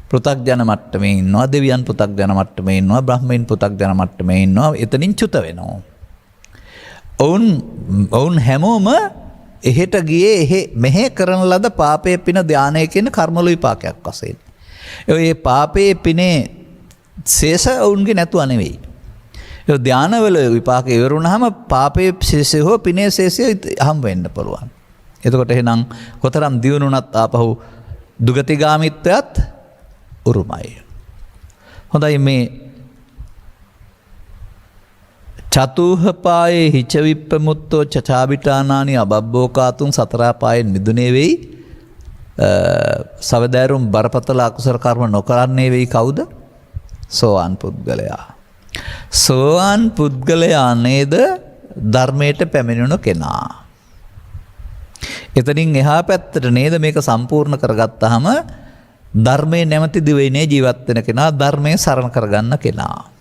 පෘථග්ජන මට්ටමේ ඉන්නවා, දෙවියන් පෘථග්ජන මට්ටමේ ඉන්නවා, බ්‍රහ්මයන් පෘථග්ජන මට්ටමේ ඉන්නවා. එතනින් චුත වෙනවා. ඔවුන් හැමෝම එහෙට ගියේ මෙහෙ කරන ලද පාපයේ පින ධානය කියන කර්මවල විපාකයක් වශයෙන්. ඒ පාපයේ පිනේ ශේෂ ඔවුන්ගේ නැතුව නෙවෙයි. ඒ ධානවල විපාක ඉවරුනහම පාපයේ ශේෂය හෝ පිනේ ශේෂය හම් වෙන්න පුළුවන්. එතකොට එහෙනම් කොතරම් දියුණුණත් ආපහු දුගතිගාමීත්වයත් උරුමයි. හොඳයි මේ චතුහපායේ හිච විප්පමුත්තෝ චචාබිටානානි අබබ්බෝකාතුන් සතරාපායෙන් මිදුනේ වෙයි. සවදෑරුම් බරපතල අකුසල කර්ම නොකරන්නේ වෙයි කවුද? සෝවාන් පුද්ගලයා. සෝවාන් පුද්ගලයා නේද ධර්මයට පැමිණෙන කෙනා. එතනින් එහා පැත්තට නේද මේක සම්පූර්ණ කරගත්තාම ධර්මයේ නැමැති දිවයිනේ ජීවත් වෙන කෙනා, ධර්මයේ සරණ කරගන්න කෙනා.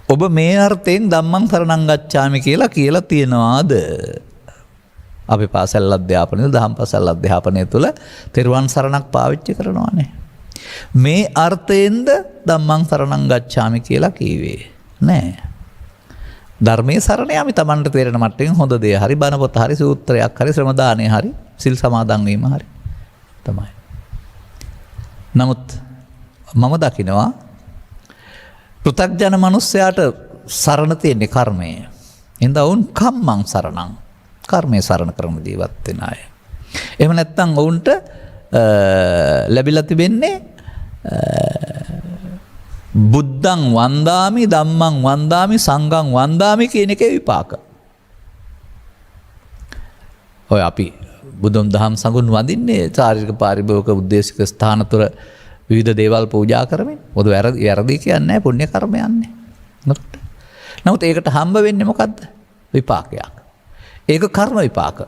ඔබ මේ අර්ථයෙන් ධම්මං සරණං ගච්ඡාමි කියලා තියනවාද? අපි පාසල් අධ්‍යාපනයේ දහම් පාසල් අධ්‍යාපනය තුළ තෙරුවන් සරණක් පාවිච්චි කරනවානේ. මේ අර්ථයෙන්ද ධම්මං සරණං ගච්ඡාමි කියලා කීවේ නෑ. ධර්මයේ සරණ යාමි Tamanට තේරෙන මට්ටමින් හොඳ දේ හරි, බණ පොත හරි, සූත්‍රයක් හරි, ශ්‍රම දානය හරි, සිල් සමාදන් වීම හරි තමයි. නමුත් මම දකිනවා පෘථග්ජන මනුස්සයාට සරණ තියෙන්නේ කර්මය. එඳා වුන් කම්මං සරණං, කර්මයේ සරණ කරන ජීවත් වෙන අය. එහෙම නැත්නම් වුන්ට ලැබිලා තිබෙන්නේ බුද්ධං වන්දාමි, ධම්මං වන්දාමි, සංඝං වන්දාමි කියන එකේ විපාක. ඔය අපි බුදුන් දහම් සංඝුන් වඳින්නේ චාරිත්‍රක පාරිභෝගික උද්දේශික ස්ථාන තුර විවිධ දේවල් පූජා කරමින්. මොකද වැරදි කියන්නේ නැහැ, පුණ්‍ය කර්මයන්නේ. නමුත් ඒකට හම්බ වෙන්නේ මොකද්ද? විපාකයක්. ඒක කර්ම විපාක.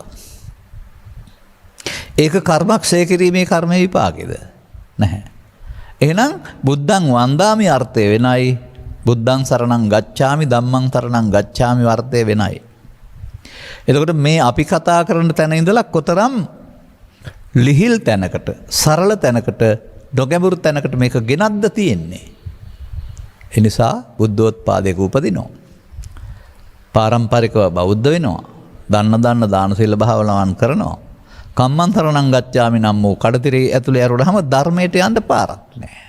ඒක කර්මක් ක්ෂය කිරීමේ කර්ම විපාකෙද? නැහැ. එහෙනම් බුද්ධං වන්දාමි අර්ථය වෙනයි. බුද්ධං සරණං ගච්ඡාමි ධම්මං සරණං ගච්ඡාමි අර්ථය වෙනයි. එතකොට මේ අපි කතා කරන තැන ඉඳලා කොතරම් ලිහිල් තැනකට, සරල තැනකට, නොගැඹුරු තැනකට මේක ගෙනත්ද තියෙන්නේ. ඒ නිසා බුද්ධෝත්පාදයක උපදිනවා. පාරම්පරිකව බෞද්ධ වෙනවා. දන්න දාන සීල භාවනාවන් කරනවා. කම්මං සරණං ගච්ඡාමි නම් වූ කඩතිරේ ඇතුලේ ඇරුණාම ධර්මයට යන්න පාරක් නැහැ.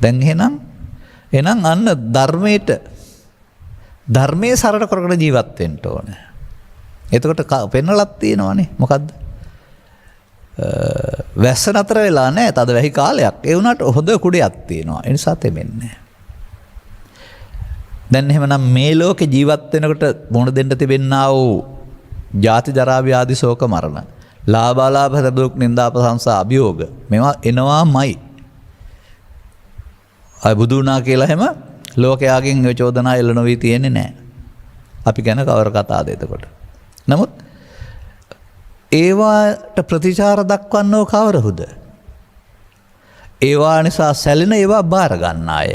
දැන් එහෙනම් අන්න ධර්මයේ සරණ කරගෙන ජීවත් වෙන්න ඕනේ. එතකොට පෙන්නලක් තියෙනවානේ. මොකද්ද? වැස්ස නතර වෙලා නැහැ. තද වැහි කාලයක්. ඒ වුණාට හොඳ කුඩයක් තියෙනවා. ඒ නිසා තෙමෙන්නේ. දැන් එහෙමනම් මේ ලෝකේ ජීවත් වෙනකොට මොන දෙන්න තිබෙන්නා වූ ජාති ජරා ව්‍යාධි ශෝක මරණ, ලාභාලාභ දුක් නිന്ദා ප්‍රශංසා අභියෝග මේවා එනවාමයි. අය බුදු වුණා කියලා හැම ලෝකයාගෙන් ඔය චෝදනා එල්ල නොවි තියෙන්නේ නැහැ. අපි ගැන කවර කතාවද එතකොට? නමුත් ඒවාට ප්‍රතිචාර දක්වන්නෝ කවරහුද? ඒවා නිසා සැලෙන ඒවා බාර ගන්න අය.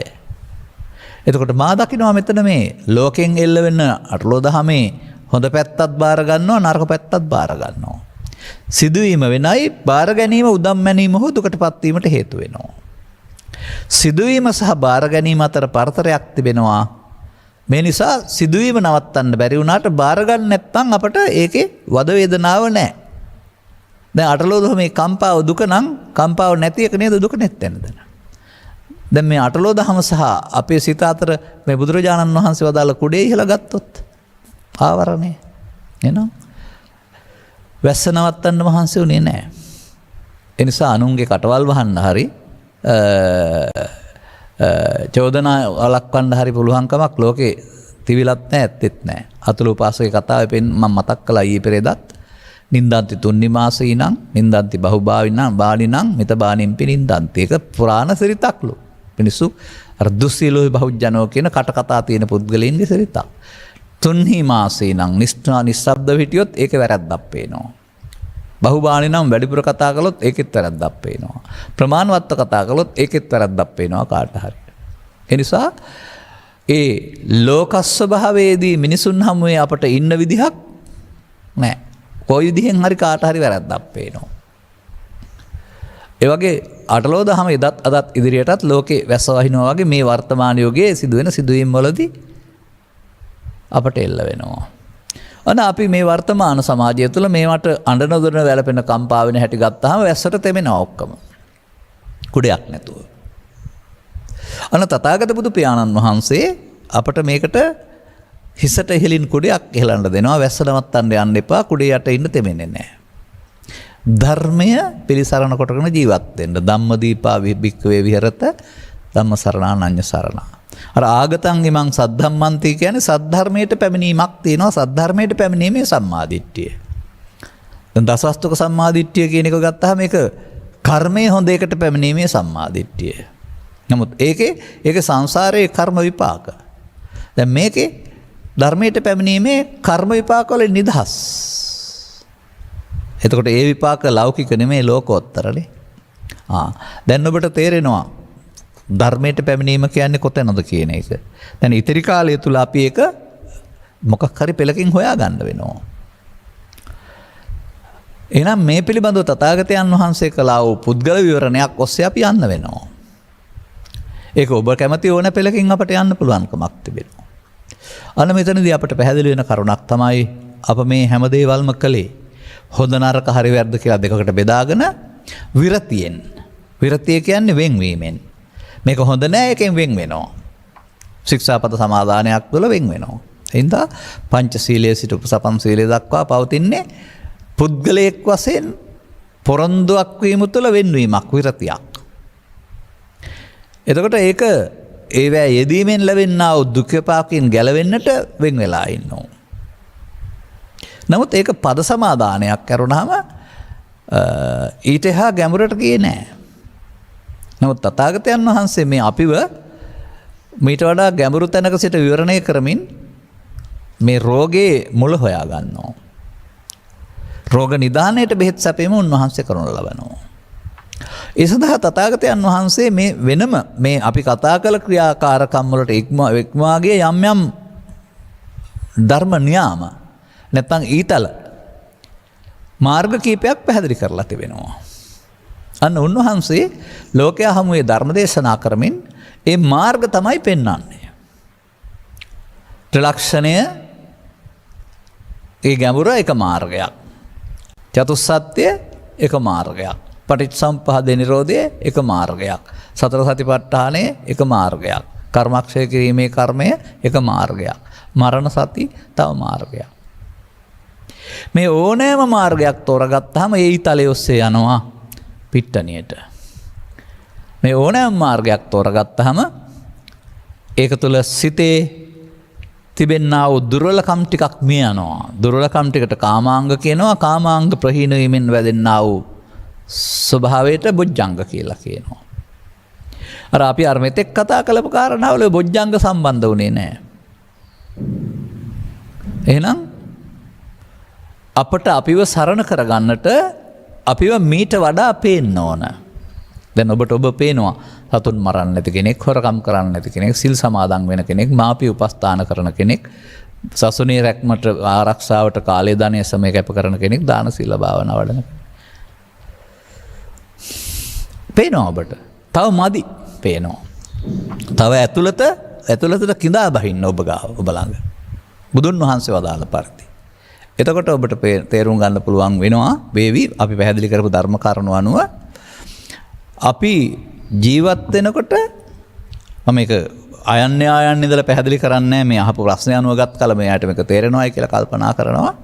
එතකොට මා දකින්නවා මෙතන මේ ලෝකෙන් එල්ල වෙන අටලෝ දහමේ හොඳ පැත්තත් බාර ගන්නවා, නරක පැත්තත් බාර ගන්නවා. සිදුවීම වෙනයි, බාර ගැනීම උදම් මැනීම හෝ දුකටපත් වීමට හේතු වෙනවා. සිදුවීම සහ බාර ගැනීම අතර පරතරයක් තිබෙනවා. මේ නිසා සිදුවීම නවත්තන්න බැරි වුණාට බාර ගන්න නැත්නම් අපට ඒකේ වද වේදනාව නැහැ. දැන් අටලෝ දහමේ කම්පාව දුක නම් කම්පාව නැති එක නේද දුක නැත්තෙන්ද? දැන් මේ අටලෝ දහම සහ අපේ සිත අතර මේ බුදුරජාණන් වහන්සේ වදාළ කුඩේ ඉහළ ගත්තොත් ආවරණේ එනවා. වැස්ස නවත්තන්න මහන්සි උනේ නැහැ. ඒ නිසා අනුන්ගේ කටවල් වහන්න හරි චෝදනා වළක්වන්න හරි පුළුවන්කමක් ලෝකේ තිබිලත් නැහැ, ඇත්තෙත් නැහැ. අතුල උපාසකේ කතාවේ මම මතක් කළා ඊයේ පෙරේදත්. නින්දන්ති තුන්නිමාසීනං නින්දන්ති බහුභාවිනං බාණිනං මිතබාණින්පි නින්දන්ති. ඒක පුරාණ සිරිතක්ලු. මිනිස්සු අර දුස්සීලෝ බහුජනෝ කියන කට කතා තියෙන පුද්ගලයන්ගේ සිරිතක්. තුන්හිමාසීනං නිස්සබ්දව හිටියොත් ඒක වැරද්දක් පේනවා. බහුබාණිනම් වැඩිපුර කතා කළොත් ඒකෙත් වැරද්දක් පේනවා. ප්‍රමාණවත්ව කතා කළොත් ඒකෙත් වැරද්දක් පේනවා කාට හරි. ඒ නිසා ඒ ලෝක ස්වභාවයේදී මිනිසුන් හමුවේ අපට ඉන්න විදිහක් නැහැ. කොයි විදිහෙන් හරි කාට හරි වැරද්දක් පේනවා. ඒ වගේ අටලෝ දහම එදත් අදත් ඉදිරියටත් ලෝකේ වැස්ස වහිනවා වගේ මේ වර්තමාන යුගයේ සිදුවෙන සිදුවීම් වලදී අපට එල්ල වෙනවා. අන අපි මේ වර්තමාන සමාජය තුළ මේවට අඬ නොදොන වැළපෙන කම්පා වෙන හැටි ගත්තාම වැස්සට තෙමෙනවා ඔක්කොම. කුඩයක් නැතුව. අන තථාගත බුදු පියාණන් වහන්සේ අපට මේකට හිසට ඉහලින් කුඩයක් ඉහලන්න දෙනවා. වැස්ස නවත්තන්න යන්න එපා. කුඩේ යට ඉන්න තෙමෙන්නේ නැහැ. ධර්මය පිළිසරණ කොටගෙන ජීවත් වෙන්න. ධම්මදීපා විභික්කවේ විහෙරත ධම්ම සරණා නඤ්ඤ සරණා. අර ආගතං ඉමං සද්ධම්මන්ති කියන්නේ සද්ධර්මයට පැමිණීමක් තියෙනවා. සද්ධර්මයට පැමිණීමේ සම්මාදිට්ඨිය. දැන් දසවස්තුක සම්මාදිට්ඨිය කියන එක ගත්තාම මේක කර්මයේ හොඳ එකට පැමිණීමේ සම්මාදිට්ඨිය. නමුත් ඒකේ සංසාරයේ කර්ම විපාක. දැන් මේකේ ධර්මයට පැමිණීමේ කර්ම විපාක වලින් නිදහස්. එතකොට ඒ විපාක ලෞකික නෙමෙයි ලෝකෝත්තරනේ. දැන් ඔබට තේරෙනවා ධර්මයට පැමිණීම කියන්නේ කොතැනද කියන එක. දැන් ඉතිරි කාලය තුල අපි ඒක මොකක් හරි පෙළකින් හොයා ගන්න වෙනවා. එහෙනම් මේ පිළිබඳව තථාගතයන් වහන්සේ කළා වූ පුද්ගල විවරණයක් ඔස්සේ අපි යන්න වෙනවා. ඒක ඔබ කැමති ඕන පෙළකින් අපට යන්න පුළුවන්කමක් තිබෙනවා. අන්න මෙතනදී අපට පැහැදිලි වෙන කරුණක් තමයි අප මේ හැම දේවල්ම කළේ හොඳ නරක හරි වැරද්ද කියලා දෙකකට බෙදාගෙන විරතියෙන්. විරතිය කියන්නේ වෙන්වීමෙන්. මේක හොඳ නෑ එකෙන් වෙන් වෙනවා. ශික්ෂාපද සමාදානයක් තුළ වෙන් වෙනවා. එහින්දා පංචශීලයේ සිට උපසපන් සීලය දක්වා පවතින්නේ පුද්ගලයෙක් වශයෙන් පොරොන්දුවක් වීම තුළ වෙන්වීමක් විරතියක්. එතකොට ඒක ඒවැ යෙදීමෙන් ලැබෙනා වූ දුක් විපාකයෙන් ගැලවෙන්නට වෙන් වෙලා ඉන්නවා. නමුත් ඒක පද සමාදානයක් කරුණාම ඊට එහා ගැඹුරට ගියේ නෑ. නමුත් තථාගතයන් වහන්සේ මේ අපිව මීට වඩා ගැඹුරු තැනක සිට විවරණය කරමින් මේ රෝගේ මුල හොයා ගන්නවා. රෝග නිදානයට බෙහෙත් සැපීම උන්වහන්සේ කරනු ලබනවා. ඒ සඳහා තථාගතයන් වහන්සේ මේ වෙනම මේ අපි කතා කළ ක්‍රියාකාරකම් වලට ඉක්මවාගේ යම් යම් ධර්ම නියාම නැත්නම් ඊතල මාර්ග කීපයක් පැහැදිලි කරලා තිබෙනවා. අන්න උන්වහන්සේ ලෝකයා හමුවේ ධර්ම දේශනා කරමින් ඒ මාර්ග තමයි පෙන්වන්නේ. ත්‍රිලක්ෂණය ඒ ගැඹුර එක මාර්ගයක්. චතුස්සත්‍ය එක මාර්ගයක්. පටිච්චසමුප්පාද නිරෝධය එක මාර්ගයක්. සතර සතිපට්ඨානය එක මාර්ගයක්. කර්මක්ෂය කිරීමේ කර්මය එක මාර්ගයක්. මරණ සති තව මාර්ගයක්. මේ ඕනෑම මාර්ගයක් තෝරගත්තාම ඒ ඊතලයේ ඔස්සේ යනවා පිට්ටනියට. මේ ඕනෑම මාර්ගයක් තෝරගත්තාම ඒක තුළ සිතේ තිබෙන්නා වූ දුර්වලකම් ටිකක් මිය යනවා. දුර්වලකම් ටිකට කාමාංග කියනවා. කාමාංග ප්‍රහීන වීමෙන් වැදෙන්නා වූ ස්වභාවයට බොජ්ජංග කියලා කියනවා. අර අපි අර මෙතෙක් කතා කළපු කාරණාවල බොජ්ජංග සම්බන්ධ වුණේ නැහැ. එහෙනම් අපට අපිව සරණ කරගන්නට අපිව මීට වඩා පේන්න ඕන. දැන් ඔබට ඔබ පේනවා සතුන් මරන්න නැති කෙනෙක්, හොරකම් කරන්න නැති කෙනෙක්, සිල් සමාදන් වෙන කෙනෙක්, මාපිය උපස්ථාන කරන කෙනෙක්, සසුනේ රැක්මට ආරක්ෂාවට කාලය ධනය සමය කැප කරන කෙනෙක්, දාන සීල භාවනා වඩන කෙනෙක්. පේනවා ඔබට. තව මදි පේනවා. තව ඇතුළතට කිඳා බහින්න ඔබ ළඟ. බුදුන් වහන්සේ වදාළ පරිදි. එතකොට ඔබට තේරුම් ගන්න පුළුවන් වෙනවා වේවි අපි පැහැදිලි කරපු ධර්ම කරුණු අනුව අපි ජීවත් වෙනකොට මම මේක ආයන්න ඉඳලා පැහැදිලි කරන්නේ මේ අහපු ප්‍රශ්නය අනුව ගත් කල මෙයාට මේක තේරෙනවායි කියලා කල්පනා කරනවා.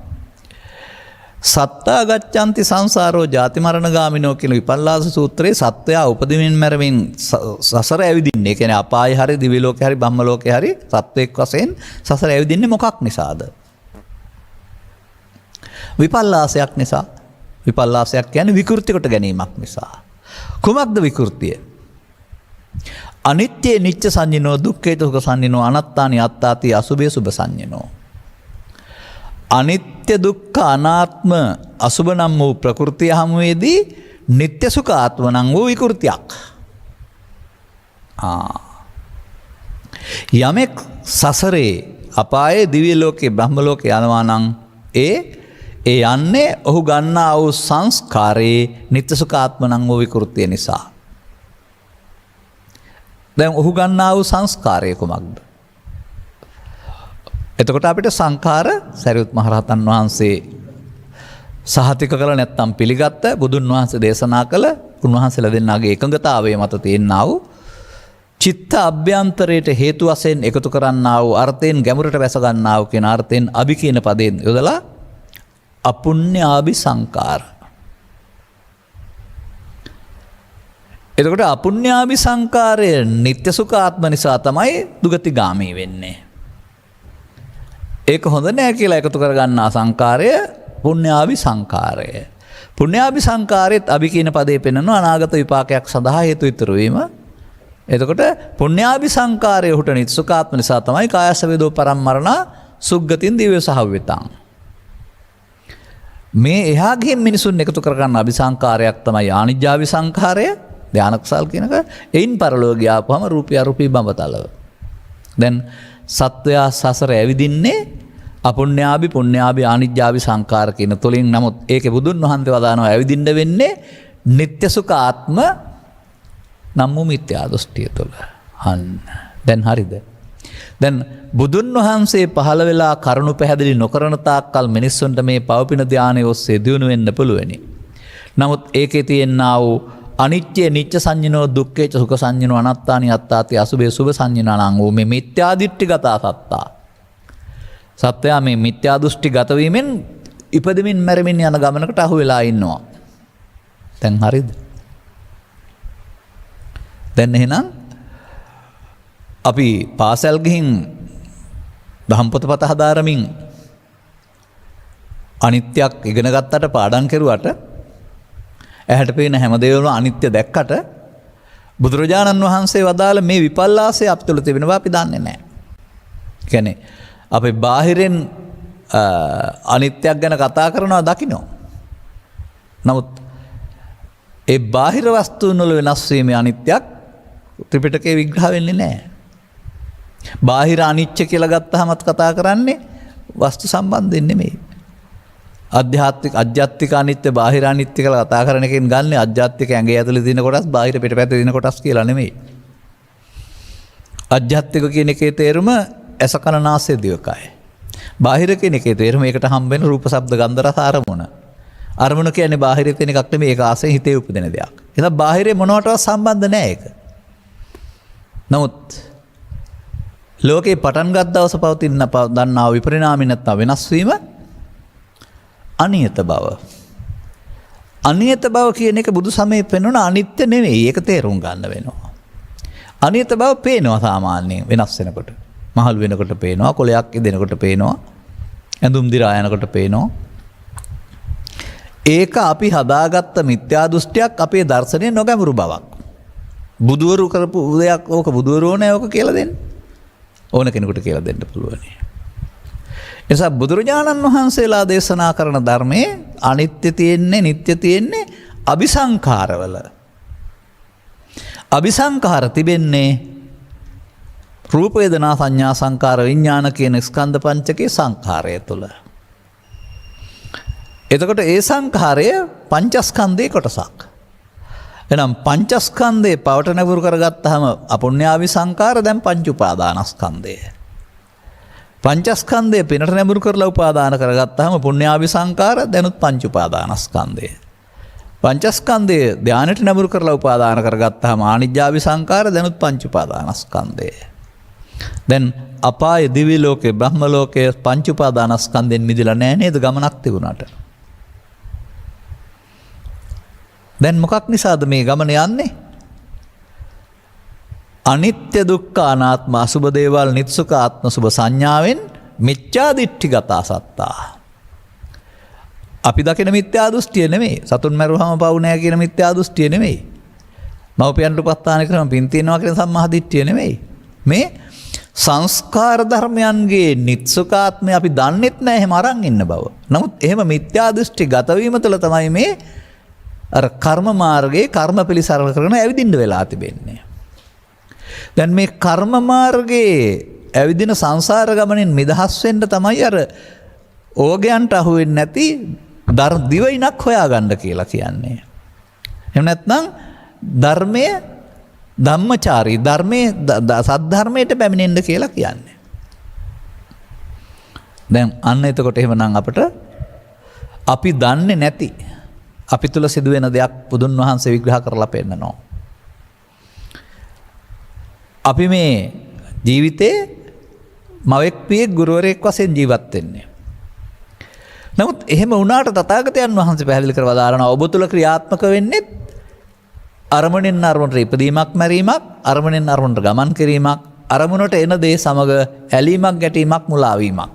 සත්තා ගච්ඡanti සංසාරෝ ජාති මරණ ගාමිනෝ කියන විපල්ලාස සූත්‍රයේ සත්වයා උපදිමින් මැරමින් සසර ඇවිදින්නේ. ඒ කියන්නේ අපාය හරි දිව්‍ය ලෝකේ හරි බ්‍රහ්ම ලෝකේ හරි සත්වෙක් වශයෙන් සසර ඇවිදින්නේ මොකක් නිසාද? විපල්ලාසයක් නිසා. විපල්ලාසයක් කියන්නේ විකෘති කොට ගැනීමක් නිසා. කුමක්ද විකෘතිය? අනිත්‍ය නිච්ච සංඤිනෝ දුක්ඛේ දුක්ඛ සංඤිනෝ අනාත්තානි අත්තාති අසුභේ සුභ සංඤිනෝ. අනිත්‍ය දුක්ඛ අනාත්ම අසුභ නම් වූ ප්‍රകൃතිය හමුවේදී නිත්‍ය සුඛ ආත්ම නම් වූ විකෘතියක්. යමෙක් සසරේ අපායේ දිව්‍ය ලෝකේ බ්‍රහ්ම ලෝකේ යනවා නම් ඒ යන්නේ ඔහු ගන්නා වූ සංස්කාරයේ නිත්‍ය සුඛ ආත්ම නම් වූ විකෘතිය නිසා. දැන් ඔහු ගන්නා වූ සංස්කාරය කුමක්ද? එතකොට අපිට සංඛාර සරියුත් මහරහතන් වහන්සේ සහතික කළ නැත්නම් පිළිගත්ත බුදුන් වහන්සේ දේශනා කළ උන්වහන්සේලා දෙන්නාගේ එකඟතාවය මත තියෙනා වූ චිත්ත අභ්‍යන්තරයට හේතු වශයෙන් එකතු කරන්නා වූ අර්ථයෙන් ගැඹුරට වැස ගන්නා වූ කියන අර්ථයෙන් අභි කියන පදයෙන් යොදලා අපුඤ්ඤාභි සංකාර. එතකොට අපුඤ්ඤාභි සංකාරය නිත්‍ය සුඛ ආත්ම නිසා තමයි දුගතිගාමී වෙන්නේ. ඒක හොඳ නෑ කියලා එකතු කරගන්නා සංකාරය පුඤ්ඤාභි සංකාරය. පුඤ්ඤාභි සංකාරයත් අභි කියන පදේ පෙන්වන අනාගත විපාකයක් සඳහා හේතු ඉතුරු වීම. එතකොට පුඤ්ඤාභි සංකාරය උට නිත්‍ය සුඛ ආත්ම නිසා තමයි කායස්ස වේදෝ පරම්මරණ සුග්ගතින් දිව්‍ය සහව්‍යතං. මේ එහා ගිහින් මිනිසුන් එකතු කරගන්න අபிසංකාරයක් තමයි ආනිජ්ජාවි සංඛාරය ධානක්සල් කියනක. එයින් පරලෝක ගියාපුවම රූපී අරූපී බඹතලව. දැන් සත්වයා සසර ඇවිදින්නේ අපුඤ්ඤාභි පුඤ්ඤාභි ආනිජ්ජාභි සංඛාර කියන තුලින්. නමුත් ඒකේ බුදුන් වහන්සේ වදානවා ඇවිදින්න වෙන්නේ නිත්‍ය සුඛ ආත්ම නම් වූ මිත්‍යා දෘෂ්ටිය තුළ. දැන් හරිද? දැන් බුදුන් වහන්සේ පහළ වෙලා කරුණු පැහැදිලි නොකරන තාක්කල් මිනිස්සුන්ට මේ පවපින ධානය ඔස්සේ දියුණු වෙන්න පුළුවනි. නමුත් ඒකේ තියෙනා වූ අනිත්‍ය නිච්ච සංඤිනෝ දුක්ඛේ සුඛ සංඤිනෝ අනාත්තානි අත්තාති අසුභේ සුභ සංඤිනා නම් වූ මේ මිත්‍යා දෘෂ්ටිගත සත්තා. සත්‍යයා මේ මිත්‍යා දෘෂ්ටි ගත වීමෙන් ඉපදෙමින් මැරෙමින් යන ගමනකට අහු වෙලා ඉන්නවා. දැන් හරිද? දැන් එහෙනම් අපි පාසල් ගිහින් දහම් පොතපත හදාරමින් අනිත්‍යයක් ඉගෙන ගත්තට පාඩම් කරුවට ඇහැට පේන හැම දෙයක්ම අනිත්‍ය දැක්කට බුදුරජාණන් වහන්සේ වදාළ මේ විපල්ලාසය අප තුළ තිබෙනවා අපි දන්නේ නැහැ. කියන්නේ අපි බාහිරෙන් අනිත්‍යයක් ගැන කතා කරනවා දකිනවා. නමුත් ඒ බාහිර වස්තුන් වල වෙනස් වීමේ අනිත්‍යයක් ත්‍රිපිටකයේ විග්‍රහ වෙන්නේ නැහැ. බාහිර අනිත්‍ය කියලා ගත්තාමත් කතා කරන්නේ වස්තු සම්බන්ධයෙන් නෙමෙයි. අධ්‍යාත්මික අනිත්‍ය බාහිර අනිත්‍ය කියලා කතා කරන එකෙන් ගන්න අධ්‍යාත්මික ඇඟේ ඇතුලේ තියෙන කොටස් බාහිර පිටපැත්තේ තියෙන කොටස් කියලා නෙමෙයි. අධ්‍යාත්මික කියන එකේ තේරුම ඇස කන නාසය දිවකය. බාහිර කියන එකේ තේරුම ඒකට හම්බ වෙන රූප ශබ්ද ගන්ධ රස අරමුණ. අරමුණ කියන්නේ බාහිරේ තියෙන එකක් නෙමෙයි ඒක ආසෙන් හිතේ උපදින දෙයක්. එහෙනම් බාහිරේ මොනවටවත් සම්බන්ධ නැහැ ඒක. නමුත් ලෝකේ පටන් ගත් දවස පවතින දන්නා විපරිණාමී නැත්නම් වෙනස් වීම අනියත බව. අනියත බව කියන එක බුදු සමයේ පෙන්වන අනිත්‍ය නෙවෙයි. ඒක තේරුම් ගන්න වෙනවා. අනියත බව පේනවා සාමාන්‍යයෙන් වෙනස් වෙනකොට. මහලු වෙනකොට පේනවා, කොලයක් ඉදෙනකොට පේනවා, ඇඳුම් දිරා යනකොට පේනවා. ඒක අපි හදාගත්ත මිත්‍යා දෘෂ්ටියක් අපේ දර්ශනයේ නොගැඹුරු බවක්. බුදුවරු කරපු දෙයක් ඕක බුදුවරෝ නෑ ඕක කියලා දෙන්න. ඕන කෙනෙකුට කියලා දෙන්න පුළුවන්. එසා බුදුරජාණන් වහන්සේලා දේශනා කරන ධර්මයේ අනිත්‍ය තියෙන්නේ, නිට්ටය තියෙන්නේ අபிසංඛාරවල. අபிසංඛාර තිබෙන්නේ රූප වේදනා සංඥා සංකාර විඥාන කියන ස්කන්ධ පංචකයේ සංඛාරය තුළ. එතකොට ඒ සංඛාරය පංචස්කන්ධයේ කොටසක්. එහෙනම් පංචස්කන්ධේ පවට නැඹුරු කරගත්තාම අපුඤ්ඤාවි සංකාර දැන් පංච උපාදානස්කන්ධය. පංචස්කන්ධය පිනට නැඹුරු කරලා උපාදාන කරගත්තාම පුඤ්ඤාවි සංකාර දැනුත් පංච උපාදානස්කන්ධය. පංචස්කන්ධය ධානයට නැඹුරු කරලා උපාදාන කරගත්තාම ආනිජ්ජාවි සංකාර දැනුත් පංච උපාදානස්කන්ධය. දැන් අපාය දිව්‍ය ලෝකේ බ්‍රහ්ම ලෝකයේ පංච උපාදානස්කන්ධෙන් මිදලා නැහැ නේද ගමනක් තිබුණාට. දැන් මොකක් නිසාද මේ ගමන යන්නේ? අනිත්‍ය දුක්ඛ අනාත්ම අසුභ දේවල් නිත්සුඛ ආත්ම සුභ සංඥාවෙන් මිච්ඡා දිට්ඨිගත සත්තා. අපි දකින මිත්‍යා දෘෂ්ටිය නෙමෙයි. සතුන් මරුවම පව් නැහැ කියන මිත්‍යා දෘෂ්ටිය නෙමෙයි. මව්පියන්ට උපස්ථාන කරන පින් තියනවා කියන සම්මා දිට්ඨිය නෙමෙයි. මේ සංස්කාර ධර්මයන්ගේ නිත්සුඛාත්මය අපි දන්නෙත් නැහැ එහෙම අරන් ඉන්න බව. නමුත් එහෙම මිත්‍යා දෘෂ්ටි ගත වීම තුළ තමයි මේ අර කර්ම මාර්ගයේ කර්ම පිළිසරණ කරන ඇවිදින්න වෙලා තිබෙන්නේ. දැන් මේ කර්ම මාර්ගයේ ඇවිදින සංසාර ගමනින් නිදහස් වෙන්න තමයි අර ඕගයන්ට අහු වෙන්නේ නැති දිවයිනක් හොයාගන්න කියලා කියන්නේ. එහෙම නැත්නම් ධර්මයේ ධම්මචාරී ධර්මයේ සද්ධර්මයට පැමිණෙන්න කියලා කියන්නේ. දැන් අන්න එතකොට එහෙමනම් අපිට අපි දන්නේ නැති අපි තුල සිදුවෙන දෙයක් බුදුන් වහන්සේ විග්‍රහ කරලා පෙන්නනවා. අපි මේ ජීවිතේ මවෙක් පියෙක් ගුරුවරයෙක් වශයෙන් ජීවත් වෙන්නේ. නමුත් එහෙම වුණාට තථාගතයන් වහන්සේ පැහැදිලි කරලා දානවා ඔබ තුල ක්‍රියාත්මක වෙන්නේ අරමුණෙන් අරමුණට ඉපදීමක් මැරීමක්, අරමුණෙන් අරමුණට ගමන් කිරීමක්, අරමුණට එන දේ සමග ඇලීමක් ගැටීමක් මුලාවීමක්.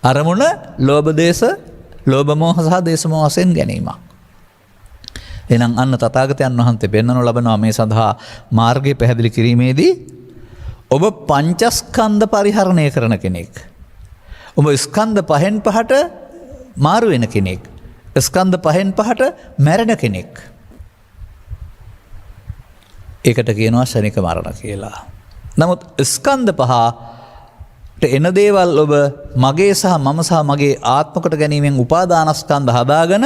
අරමුණ ලෝභ දේශ, ලෝභ මෝහ සහ දේශ මෝහ වශයෙන් ගැනීමක්. එහෙනම් අන්න තථාගතයන් වහන්සේ පෙන්වනු ලබනවා මේ සඳහා මාර්ගය පැහැදිලි කිරීමේදී ඔබ පංචස්කන්ධ පරිහරණය කරන කෙනෙක්. ඔබ ස්කන්ධ පහෙන් පහට මාරු වෙන කෙනෙක්. ස්කන්ධ පහෙන් පහට මැරෙන කෙනෙක්. ඒකට කියනවා ශනික මරණ කියලා. නමුත් ස්කන්ධ පහට එන දේවල් ඔබ මගේ සහ මම සහ මගේ ආත්මකට ගැනීමෙන් උපාදානස්කන්ධ හදාගෙන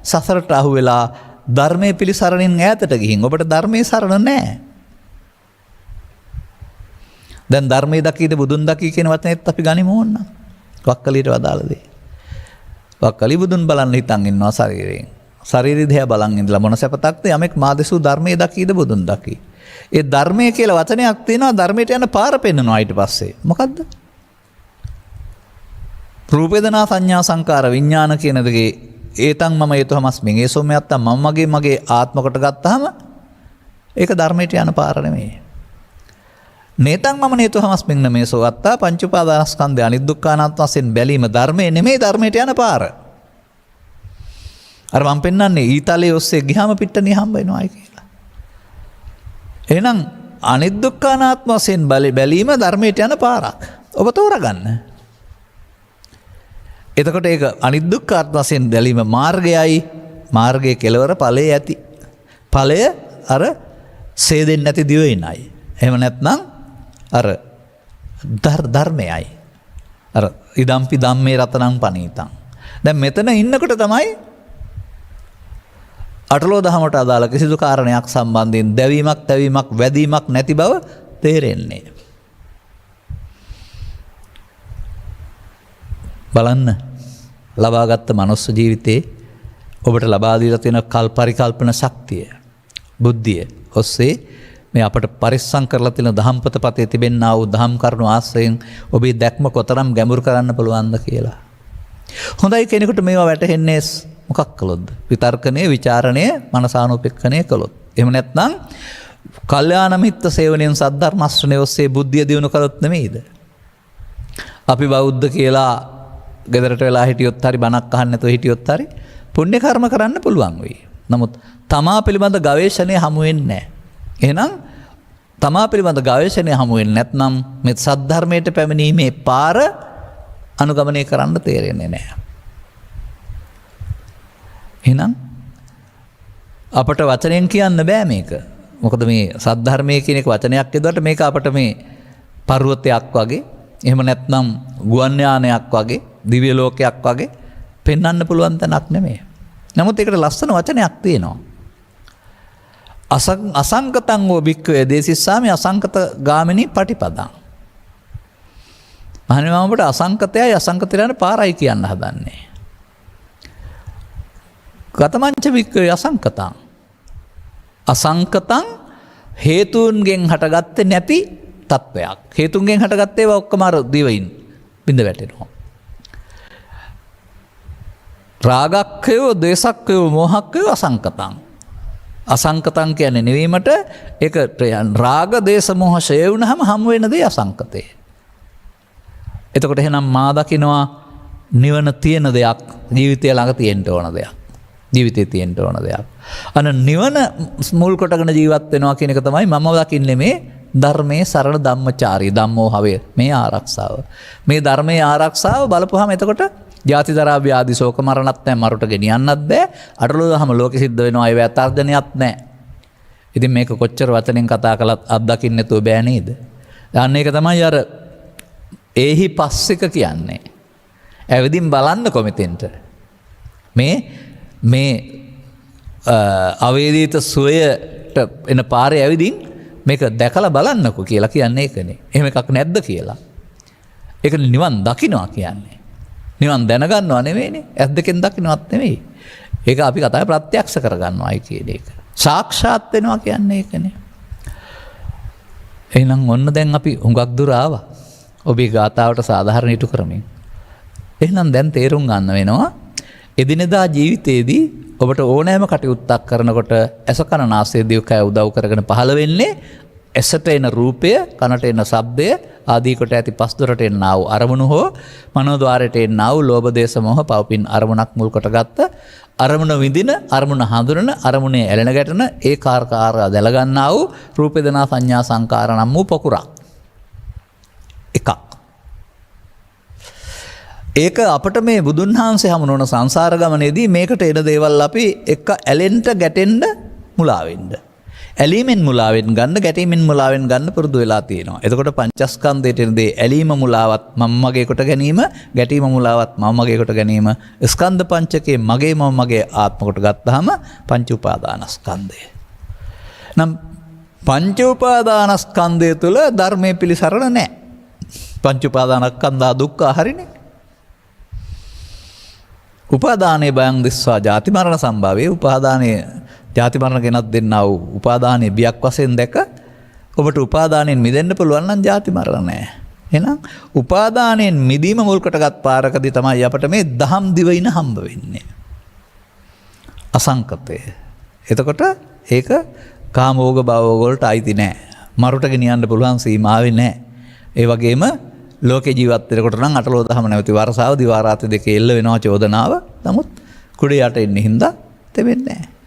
සසරට අහු වෙලා ධර්මයේ පිළිසරණින් ඈතට ගිහින් ඔබට ධර්මයේ සරණ නැහැ. දැන් ධර්මයේ දකීද බුදුන් දකී කියන වචනේත් අපි ගනිමු ඕන්න. වක්කලියට වදාළ දේ. වක්කලි බුදුන් බලන්න හිතන් ඉන්නවා ශරීරයෙන්. ශරීරය දිහා බලන් ඉඳලා මොන සැපතක්ද යමෙක් මාදසු ධර්මයේ දකීද බුදුන් දකී. ඒ ධර්මයේ කියලා වචනයක් තියෙනවා ධර්මයට යන පාර පෙන්වනවා ඊට පස්සේ. මොකද්ද? රූප වේදනා සංඥා සංකාර විඥාන කියන දෙකේ ඒතන් මම ඒතොමස්මින් ඒ සොම්යත්ත මම මගේ ආත්මකට ගත්තාම ඒක ධර්මයට යන පාර නෙමෙයි. නේතන් මම නේතොමස්මින් නෙමේ සෝවත්තා පංච උපාදානස්කන්ධය අනිදුක්ඛානාත්ම වශයෙන් බැලීම ධර්මයේ නෙමෙයි ධර්මයට යන පාර. අර මම පෙන්නන්නේ ඊතලයේ ඔස්සේ ගියාම පිට්ටනිය හම්බ වෙනවායි කියලා. එහෙනම් අනිදුක්ඛානාත්ම වශයෙන් බැලීම ධර්මයට යන පාරක්. ඔබ තෝරගන්න. එතකොට ඒක අනිදුක්ඛාත්ම වශයෙන් බැලීම මාර්ගයයි. මාර්ගයේ කෙලවර ඵලයේ ඇති. ඵලය අර සේදෙන්නේ නැති දිවෙන්නයි. එහෙම නැත්නම් අර ධර්මයයි. අර ඉදම්පි ධම්මේ රතනං පනීතං. දැන් මෙතන ඉන්නකොට තමයි අටලෝ දහමට අදාළ කිසිදු කාරණයක් සම්බන්ධයෙන් දැවීමක් තැවීමක් වැදීමක් නැති බව තේරෙන්නේ. බලන්න ලබාගත් මනුස්ස ජීවිතේ ඔබට ලබා දීලා තියෙන පරිකල්පන ශක්තිය බුද්ධිය ඔස්සේ මේ අපට පරිස්සම් කරලා තියෙන දහම්පත පතේ තිබෙනා වූ දහම් කරුණු ආශ්‍රයෙන් ඔබේ දැක්ම කොතරම් ගැඹුරු කරන්න පුළුවන්ද කියලා. හොඳයි කෙනෙකුට මේවා වැටහෙන්නේ මොකක් කළොත්ද? විතර්කණය, ਵਿਚාරණය, මනසානුපෙක්ඛණය කළොත්. එහෙම නැත්නම් කල්යාණ මිත්‍ර සේවනයෙන් සද්ධර්ම ශ්‍රවණය ඔස්සේ බුද්ධිය දියුණු කළොත් නෙමෙයිද? අපි බෞද්ධ කියලා ගෙදරට වෙලා හිටියොත් හරි බණක් අහන්න නැතුව හිටියොත් හරි පුණ්‍ය කර්ම කරන්න පුළුවන් වෙයි. නමුත් තමා පිළිබඳ ගවේෂණය හමු වෙන්නේ නැහැ. එහෙනම් තමා පිළිබඳ ගවේෂණය හමු වෙන්නේ නැත්නම් මේ සද්ධර්මයට පැමිණීමේ පාර අනුගමනය කරන්න තේරෙන්නේ නැහැ. එහෙනම් අපට වචනයෙන් කියන්න බෑ මේක. මොකද මේ සද්ධර්මයේ කියන එක වචනයක් යදුවට මේක අපට මේ පර්වතයක් වගේ එහෙම නැත්නම් ගුවන් යානයක් වගේ දිව්‍ය ලෝකයක් වගේ පෙන්වන්න පුළුවන් තැනක් නෙමෙයි. නමුත් ඒකට ලස්සන වචනයක් තියෙනවා. අසංකතං වූ භික්ඛවේ දේසිස්සාමි අසංකත ගාමිනී පටිපදං. මහණෙනි මම ඔබට අසංකතයයි අසංකතයන පාරයි කියන්න හදන්නේ. ගතමංච භික්ඛවේ අසංකතං. අසංකතං හේතුන්ගෙන් හටගත්තේ නැති තත්වයක්. හේතුන්ගෙන් හටගත්තේ ඒවා ඔක්කොම අර දිවයින් බිඳ වැටෙනවා. රාගක්ඛයෝ දේසක්ඛයෝ මෝහක්ඛයෝ අසංකතං. අසංකතං කියන්නේ නිවීමට ඒකට රාග දේශ මොහ ෂය වුණාම හමු වෙන දේ අසංකතේ. එතකොට එහෙනම් මා දකිනවා නිවන තියෙන දෙයක් ජීවිතය ළඟ තියෙන්න ඕන දෙයක්. ජීවිතේ තියෙන්න ඕන දෙයක්. අන නිවන මුල් කොටගෙන ජීවත් වෙනවා කියන එක තමයි මම දකින්නේ මේ ධර්මයේ සරණ ධම්මචාරී ධම්මෝහවේ මේ ආරක්ෂාව. මේ ධර්මයේ ආරක්ෂාව බලපුවාම එතකොට ජාති ජරා ව්‍යාධි ශෝක මරණත් නැහැ මරුට ගෙනියන්නත් බෑ. අටලෝ දහම ලෝකෙ සිද්ධ වෙනවා ඒ වැතර්ජනයක් නැහැ. ඉතින් මේක කොච්චර වචනෙන් කතා කළත් අත්දකින්න නැතුව බෑ නේද? අන්න ඒක තමයි අර ඒහි පස්සික කියන්නේ. ඇවිදින් බලන්න කොමිතෙන්ට. මේ අවේදිත සුවයට එන පාරේ ඇවිදින් මේක දැකලා බලන්නකෝ කියලා කියන්නේ ඒකනේ. එහෙම එකක් නැද්ද කියලා. ඒක නිවන් දකින්නවා කියන්නේ. නිවන් දැනගන්නවා නෙවෙයිනේ. ඇස් දෙකෙන් දකින්නවත් නෙවෙයි. ඒක අපි කතාවේ ප්‍රත්‍යක්ෂ කරගන්නවායි කියන එක. සාක්ෂාත් වෙනවා කියන්නේ ඒකනේ. එහෙනම් ඔන්න දැන් අපි හුඟක් දුර ආවා. ඔබේ ගාතාවට සාධාරණ ඉටු කරමින්. එහෙනම් දැන් තේරුම් ගන්න වෙනවා එදිනෙදා ජීවිතයේදී ඔබට ඕනෑම කටයුත්තක් කරනකොට ඇස කන නාසය දිවකය උදව් කරගෙන පහළ වෙන්නේ ඇසට එන රූපය, කනට එන ශබ්දය ආදී කොට ඇති පස්දොරට එන්නා වූ අරමුණු හෝ මනෝද්වාරයට එන්නා වූ ලෝභ දේශ මොහ පවපින් අරමුණක් මුල් කොටගත්ත අරමුණ විඳින, අරමුණ හඳුනන, අරමුණේ ඇලෙන ගැටෙන ඒකාකාර දැල ගන්නා වූ රූප වේදනා සංඥා සංකාර නම් වූ පොකුරක්. එකක්. ඒක අපට මේ බුදුන් වහන්සේ හමු නොවන සංසාර ගමනේදී මේකට එන දේවල් අපි එක ඇලෙන්න ගැටෙන්න මුලා වෙන්න. ඇලීමෙන් මුලාවෙන් ගන්න, ගැටීමෙන් මුලාවෙන් ගන්න පුරුදු වෙලා තියෙනවා. එතකොට පංචස්කන්ධයට එන දේ ඇලීම මුලාවත් මම මගේ කොට ගැනීම, ගැටීම මුලාවත් මම මගේ කොට ගැනීම, ස්කන්ධ පංචකේ මගේ මම මගේ ආත්ම කොට ගත්තාම පංච උපාදානස්කන්ධය. නම් පංච උපාදානස්කන්ධය තුල ධර්මයේ පිළිසරණ නැහැ. පංච උපාදානස්කන්ධා දුක්ඛ හරිනේ. උපාදානේ බයං දිස්වා ජාති මරණ සම්භාවේ උපාදානේ ජාති මරණ ගෙනත් දෙන්නා වූ උපාදානයේ බියක් වශයෙන් දැක ඔබට උපාදානයෙන් මිදෙන්න පුළුවන් නම් ජාති මරණ නැහැ. එහෙනම් උපාදානයෙන් මිදීම මුල් කොටගත් පාරකදී තමයි අපට මේ දහම් දිවයින හම්බ වෙන්නේ. අසංකතය. එතකොට ඒක කාමෝග භවෝග වලට අයිති නැහැ. මරුට ගෙනියන්න පුළුවන් සීමාවෙ නැහැ. ඒ වගේම ලෝකේ ජීවත් වෙනකොට නම් අටලෝ දහම නැවති වරසාව දිවා රාත්‍රි දෙකේ එල්ල වෙනවා චෝදනාව. නමුත් කුඩේ යට එන්නේ හින්දා තෙමෙන්නේ නැහැ.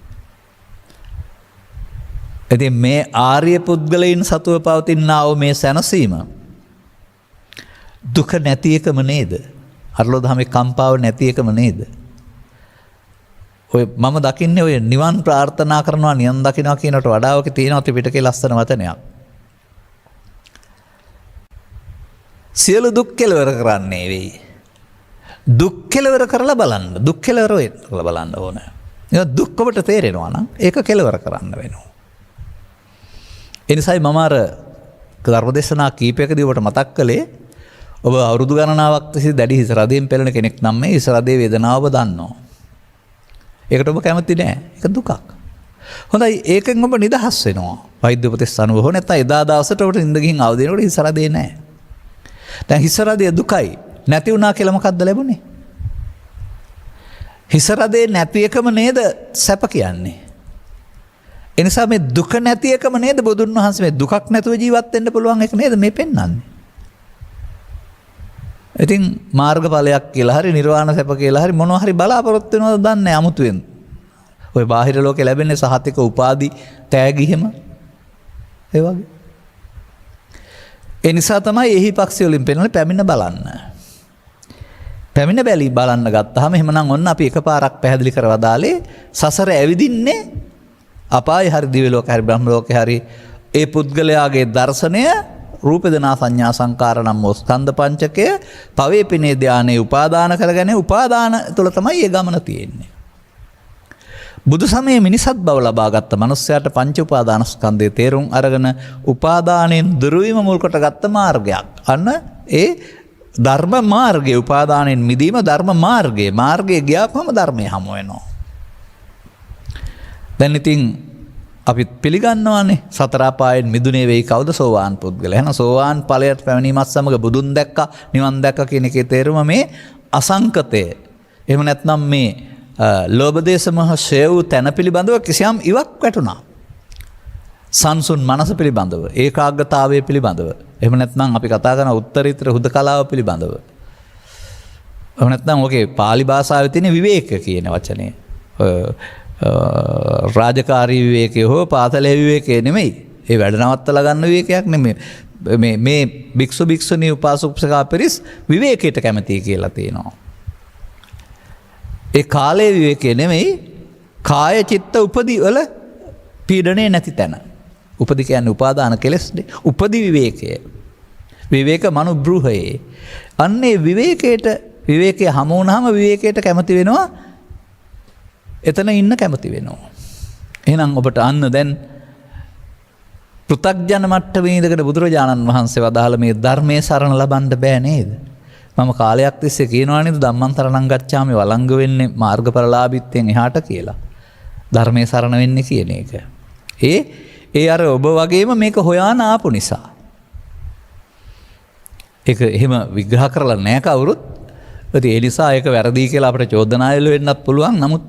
ඉතින් මේ ආර්ය පුද්ගලයන් සතුව පවතිනා වූ මේ සැනසීම දුක නැති එකම නේද? අරලෝ දහමේ කම්පාව නැති එකම නේද? ඔය මම දකින්නේ ඔය නිවන් ප්‍රාර්ථනා කරනවා නිවන් දකින්නවා කියනට වඩා ඔක තියෙනවා ත්‍රිපිටකේ ලස්සන වචනයක්. සියලු දුක් කෙලවර කරන්නේ වෙයි. දුක් කෙලවර කරලා බලන්න. දුක් කෙලවර කරලා බලන්න ඕන. ඒක දුක් ඔබට තේරෙනවා නම් ඒක කෙලවර කරන්න වෙනවා. ඒ නිසායි මම අර ධර්මදේශනා කීපයකදී ඔබට මතක් කළේ ඔබ අවුරුදු ගණනාවක් තිස්සේ දැඩි හිස රදයෙන් පෙළෙන කෙනෙක් නම් මේ හිස රදේ වේදනාව ඔබ දන්නවා. ඒකට ඔබ කැමති නෑ. ඒක දුකක්. හොඳයි ඒකෙන් ඔබ නිදහස් වෙනවා. වෛද්‍ය උපදෙස් අනුව හෝ නැත්නම් එදා දවසට ඔබට නිින්ද ගිහින් අවදි වෙනකොට හිස රදේ නෑ. දැන් හිස රදේ දුකයි. නැති වුණා කියලා මොකද්ද ලැබුණේ? හිස රදේ නැති එකම නේද සැප කියන්නේ. ඒ නිසා මේ දුක නැති එකම නේද බුදුන් වහන්සේ මේ දුකක් නැතුව ජීවත් වෙන්න පුළුවන් එක නේද මේ පෙන්වන්නේ. ඉතින් මාර්ගඵලයක් කියලා හරි නිර්වාණ සැප කියලා හරි මොනවා හරි බලාපොරොත්තු වෙනවද දන්නේ නැහැ අමුතුවෙන්. ඔය බාහිර ලෝකේ ලැබෙන්නේ සහතික උපාදි තෑගි හිම. ඒ වගේ. ඒ නිසා තමයි එහි පක්ෂය වලින් පෙන්වන්නේ පැමිණ බලන්න. පැමිණ බැලී බලන්න ගත්තාම එහෙමනම් ඔන්න අපි එකපාරක් පැහැදිලි කරවදාලේ සසර ඇවිදින්නේ අපාය හරි දිව්‍ය ලෝක හරි බ්‍රහ්ම ලෝකේ හරි ඒ පුද්ගලයාගේ දර්ශනය රූප වේදනා සංඥා සංකාර නම් ස්කන්ධ පංචකය පවේපිනේ ධානයේ උපාදාන කරගෙන උපාදාන තුළ තමයි ඒ ගමන තියෙන්නේ. බුදු සමයේ මිනිසත් බව ලබාගත් මනුස්සයාට පංච උපාදාන ස්කන්ධයේ තේරුම් අරගෙන උපාදානෙන් දුරු වීම මුල් කොට ගත්ත මාර්ගයක්. අන්න ඒ ධර්ම මාර්ගයේ උපාදානෙන් මිදීම ධර්ම මාර්ගයේ ගියාපම ධර්මයේ හමු වෙනවා. දැන් ඉතින් අපි පිළිගන්නවානේ සතර අපායෙන් මිදුනේ වෙයි කවුද? සෝවාන් පුද්ගලයා. එහෙනම් සෝවාන් ඵලයට පැමිණීමත් සමග බුදුන් දැක්කා, නිවන් දැක්කා කියන එකේ තේරුම මේ අසංකතය. එහෙම නැත්නම් මේ ලෝභ දේශ මොහ ෂේ වූ තැන පිළිබඳව කිසියම් ඉවක් වැටුණා. සංසුන් මනස පිළිබඳව, ඒකාග්‍රතාවය පිළිබඳව. එහෙම නැත්නම් අපි කතා කරන උත්තරීතර හුදකලාව පිළිබඳව. එහෙම නැත්නම් ඔකේ pāli භාෂාවේ තියෙන විවේක කියන වචනේ. රාජකාරී විවේකය හෝ පාතලේ විවේකය නෙමෙයි. ඒ වැඩ නවත්තලා ගන්න විවේකයක් නෙමෙයි. මේ භික්ෂු භික්ෂුණී උපාසක උපාසිකා පිරිස් විවේකයට කැමතියි කියලා තියෙනවා. ඒ කාලේ විවේකය නෙමෙයි කාය චිත්ත උපදි වල පීඩනේ නැති තැන. උපදි කියන්නේ උපාදාන කෙලෙස්නේ. උපදි විවේකය. විවේක මනුබ්‍රූහයේ. අන්නේ විවේකයේ හමු වුණාම විවේකයට කැමති වෙනවා. එතන ඉන්න කැමති වෙනවා. එහෙනම් ඔබට අන්න දැන් පෘථග්ජන මට්ටමේ ඉඳගෙන බුදුරජාණන් වහන්සේ වදාළ මේ ධර්මයේ සරණ ලබන්න බෑ නේද? මම කාලයක් තිස්සේ කියනවා නේද ධම්මන්තරණං ගච්ඡාමි වළංග වෙන්නේ මාර්ගඵලලාභීත්වයෙන් එහාට කියලා. ධර්මයේ සරණ වෙන්නේ කියන එක. ඒ අර ඔබ වගේම මේක හොයාන ආපු නිසා. ඒක එහෙම විග්‍රහ කරලා නැහැ කවුරුත්. ඒ නිසා ඒක වැරදි කියලා අපිට චෝදනා එල්ල වෙන්නත් පුළුවන්. නමුත්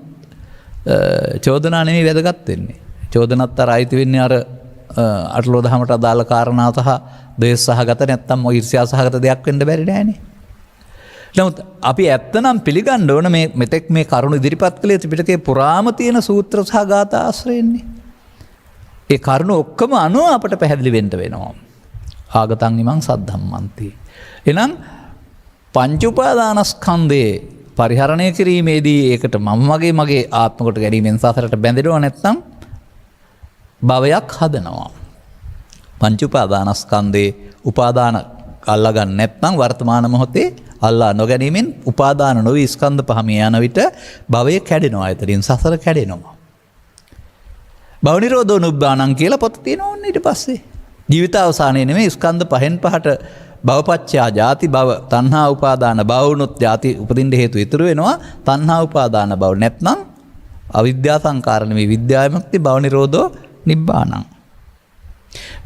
චෝදනා නෙමෙයි වැදගත් වෙන්නේ. චෝදනත් අර අයිති වෙන්නේ අර අටලෝ දහමට අදාළ කාරණා සහ ද්වේෂ සහගත නැත්තම් ඊර්ෂ්‍යා සහගත දෙයක් වෙන්න බැරි නෑනේ. නමුත් අපි ඇත්තනම් පිළිගන්න ඕන මේ මෙතෙක් මේ කරුණ ඉදිරිපත් කළේ ත්‍රිපිටකයේ පුරාම තියෙන සූත්‍ර සහ ගාථා ආශ්‍රයෙන්නේ. ඒ කරුණ ඔක්කොම අනුව අපට පැහැදිලි වෙන්න වෙනවා. ආගතං ඉමං සද්ධම්මන්ති. එහෙනම් පංච උපාදානස්කන්ධේ පරිහරණය කිරීමේදී ඒකට මගේ ආත්ම කොට ගැනීමෙන් සසරට බැඳෙනවා නැත්නම් භවයක් හදනවා. පංච උපාදානස්කන්ධේ උපාදාන අල්ලගන්න නැත්නම් වර්තමාන මොහොතේ අල්ලා නොගැනීමෙන් උපාදාන නොවි ස්කන්ධ පහම යන විට භවය කැඩෙනවා. එතනින් සසර කැඩෙනවා. භව නිරෝධෝ නුබ්බානං කියලා පොත තියෙනවා ඊට පස්සේ. ජීවිත අවසානයේ නෙමෙයි ස්කන්ධ පහෙන් පහට භවපච්චයා ජාති භව තණ්හා උපාදාන භවුනොත් ජාති උපදින්න හේතු ඉතුරු වෙනවා. තණ්හා උපාදාන භව නැත්නම් අවිද්‍යා සංකාර නෙමෙයි විද්‍යාවමුක්ති භව නිරෝධෝ නිබ්බානං.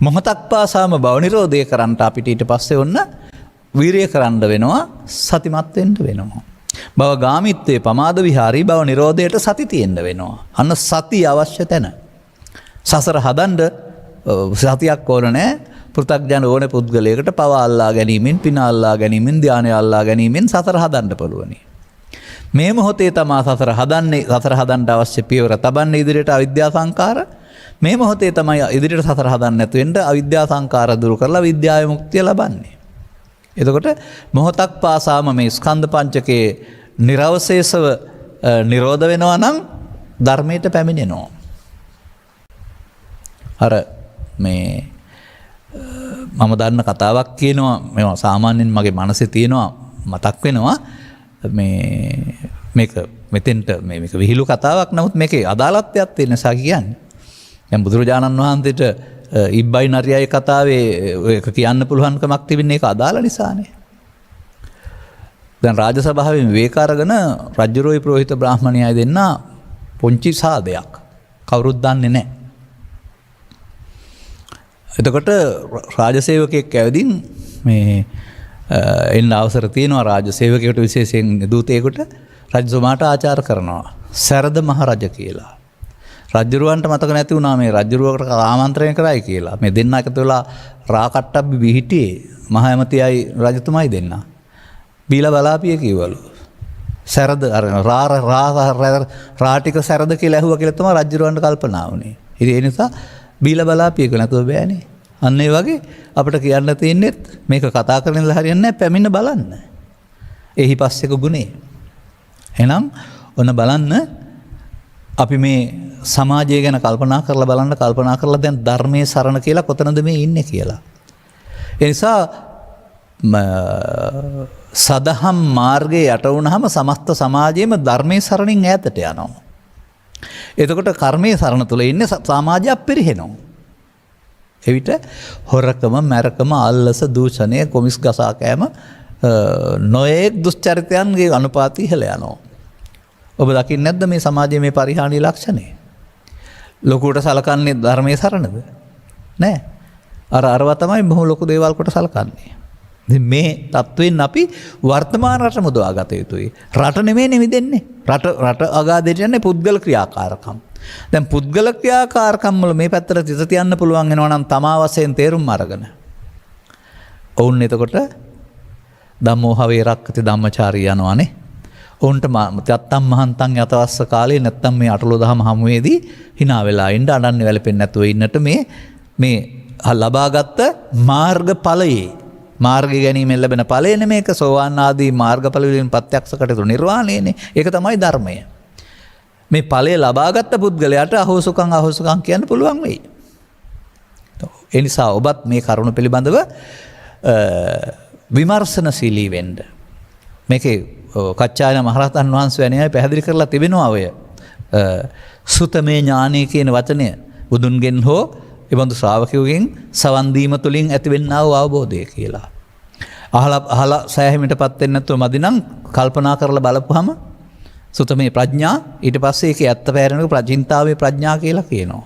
මොහොතක් පාසාම භව නිරෝධය කරන්නට අපිට ඊට පස්සේ ඔන්න වීරිය කරන්න වෙනවා, සතිමත් වෙන්න වෙනවා. භව ගාමිත්වයේ පමාද විහාරී භව නිරෝධයට සති තියෙන්න වෙනවා. අන්න සතිය අවශ්‍ය තැන. සසර හදන්න සතියක් ඕන නැහැ. පෘථග්ජන ඕන පුද්ගලයකට පව අල්ලා ගැනීමෙන්, පින අල්ලා ගැනීමෙන්, ධානය අල්ලා ගැනීමෙන් සසර හදන්න පුළුවනි. මේ මොහොතේ තමා සසර හදන්න අවශ්‍ය පියවර තබන්න ඉදිරියට අවිද්‍යා සංකාර මේ මොහොතේ තමයි ඉදිරියට සතර හදන්න නැතු වෙන්න අවිද්‍යා සංකාර දුරු කරලා විද්‍යාවේ මුක්තිය ලබන්නේ. එතකොට මොහොතක් පාසාම මේ ස්කන්ධ පංචකයේ නිර්වශේෂව නිරෝධ වෙනවා නම් ධර්මයට පැමිණෙනවා. අර මේ මම දන්න කතාවක් කියනවා මේවා සාමාන්‍යයෙන් මගේ මනසේ තියෙනවා මතක් වෙනවා මේක මෙතෙන්ට මේක විහිළු කතාවක් නමුත් මේකේ අදාළත්වයක් තියෙන නිසා කියන්නේ. දැන් බුදුරජාණන් වහන්සේට ඉබ්බයි නරියයි කතාවේ ඒක කියන්න පුළුවන්කමක් තිබෙන්නේ ඒක අදාළ නිසානේ. දැන් රාජසභාවේ විවේක අරගෙන රජුරෝයි ප්‍රෝහිත බ්‍රාහ්මණයයි දෙන්න පොන්චි සාදයක් කවුරුත් දන්නේ නැහැ. එතකොට රාජසේවකයෙක් ඇවිදින් මේ එන්න අවසර තියෙනවා රාජසේවකයෙකුට විශේෂයෙන් දූතයෙකුට රජතුමාට ආචාර කරනවා. සරද මහරජ කියලා. රජුරවන්ට මතක නැති වුණා මේ රජුරවකට ආමන්ත්‍රණය කරයි කියලා. මේ දෙන්න එකතු වෙලා රා කට්ටක් බිහි හිටියේ මහ ඇමතියයි රජතුමයි දෙන්න. බීලා බලාපිය කිව්වලු. සරද අර රා ටික සරද කියලා ඇහුවා කියලා තමයි රජුරවන්ට කල්පනා වුණේ. ඉතින් ඒ නිසා බීලා බලාපියක නැතුව බෑනේ. අන්න ඒ වගේ අපිට කියන්න තියෙන්නේ මේක කතා කරන ඉඳලා හරියන්නේ නැහැ පැමිණ බලන්න. එහි පස්සේක ගුණේ. එහෙනම් ඔන්න බලන්න අපි මේ සමාජය ගැන කල්පනා කරලා දැන් ධර්මයේ සරණ කියලා කොතනද මේ ඉන්නේ කියලා. ඒ නිසා සදහම් මාර්ගයේ යට වුණාම සමස්ත සමාජයේම ධර්මයේ සරණින් ඈතට යනවා. එතකොට කර්මයේ සරණ තුල ඉන්නේ සමාජය අපිරිහෙනවා. එවිට හොරකම, මැරකම, අල්ලස, දූෂණය, කොමිස් ගසා කෑම නොයෙක් දුස්චරිතයන්ගේ අනුපාතය ඉහළ යනවා. ඔබ දකින්නේ නැද්ද මේ සමාජයේ මේ පරිහානි ලක්ෂණය? ලොකුට සලකන්නේ ධර්මයේ සරණද? නෑ. අරවා තමයි බොහොම ලොකු දේවල් කොට සලකන්නේ. ඉතින් මේ තත්වෙන් අපි වර්තමාන රට මුදවා ගත යුතුයි. රට නෙමෙයි මිදෙන්නේ. රට අගා දෙන්නේ පුද්ගල ක්‍රියාකාරකම්. දැන් පුද්ගල ක්‍රියාකාරකම් වල මේ පැත්තට තිත තියන්න පුළුවන් වෙනවා නම් තමා වශයෙන් තේරුම් අරගෙන. ඔවුන් එතකොට ධම්මෝහවේ රක්කති ධම්මචාරී යනවානේ. ඔවුන්ට තත්තම් මහන්තන් යතවස්ස කාලේ නැත්තම් මේ අටලෝ දහම හමුවේදී hina වෙලා ඉන්න අඩන්නේ වැළපෙන්නේ නැතුව ඉන්නට මේ ලබාගත් මාර්ගඵලයේ මාර්ගය ගැනීමෙන් ලැබෙන ඵලය නෙමේක සෝවාන් ආදී මාර්ගඵල වලින් ප්‍රත්‍යක්ෂ කටයුතු නිර්වාණයනේ. ඒක තමයි ධර්මය. මේ ඵලය ලබාගත් පුද්ගලයාට අහෝසුකම් කියන්න පුළුවන් වෙයි. ඒ නිසා ඔබත් මේ කරුණ පිළිබඳව විමර්ශනශීලී වෙන්න. මේකේ කච්චායන මහරහතන් වහන්සේ වැනියයි පැහැදිලි කරලා තිබෙනවා ඔය සුතමේ ඥානය කියන වචනය බුදුන්ගෙන් හෝ එබඳු ශ්‍රාවකයෝගෙන් සවන් දීම තුළින් ඇතිවෙන්නා වූ අවබෝධය කියලා. අහලා සෑහීමටපත් වෙන්නේ නැතුව මදි නම් කල්පනා කරලා බලපුවම සුතමේ ප්‍රඥා ඊට පස්සේ ඒකේ ඇත්ත පැහැරෙනක ප්‍රචින්තාවේ ප්‍රඥා කියලා කියනවා.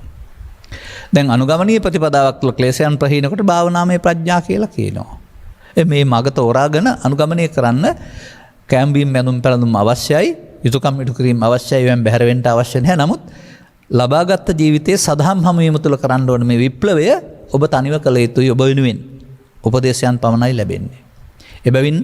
දැන් අනුගමනීය ප්‍රතිපදාවක් තුළ ක්ලේශයන් ප්‍රහීනකොට භාවනාමය ප්‍රඥා කියලා කියනවා. මේ මග තෝරාගෙන අනුගමනය කරන්න කැම්බීම් මැනුම් පැළඳුම් අවශ්‍යයි, යුතුයකම් ඉටු කිරීම අවශ්‍යයි, වෙන බැහැර වෙන්න අවශ්‍ය නැහැ. නමුත් ලබාගත් ජීවිතයේ සදහම් හමුවීම තුළ කරන්න ඕන මේ විප්ලවය ඔබ තනිව කළ යුතුයි. ඔබ වෙනුවෙන් උපදේශයන් පමණයි ලැබෙන්නේ. එබැවින්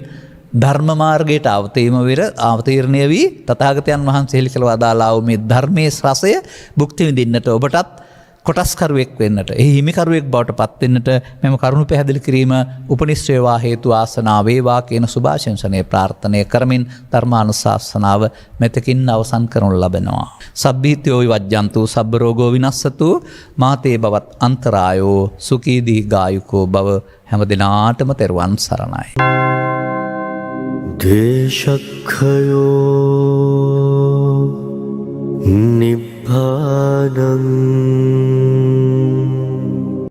ධර්ම මාර්ගයට අවතීර්ණය වී තථාගතයන් වහන්සේ හෙළි කළ වදාළා වූ මේ ධර්මයේ රසය භුක්ති විඳින්නට ඔබටත් කොටස්කරුවෙක් වෙන්නට, එහි හිමිකරුවෙක් බවට පත් වෙන්නට මෙම කරුණු පැහැදිලි කිරීම උපනිශ්‍රේවා හේතු ආසනා වේවා කියන සුභාශංසනීය ප්‍රාර්ථනා කරමින් ධර්මානුශාසනාව මෙතකින් අවසන් කරනු ලබනවා. සබ්බීත්‍යෝ විවජ්ජන්තු සබ්බ රෝගෝ විනස්සතු මාතේ බවත් අන්තරායෝ සුඛී දීඝායුකෝ භව. හැම දිනාටම තෙරුවන් සරණයි. දේශක්ඛයෝ නිබ්බානං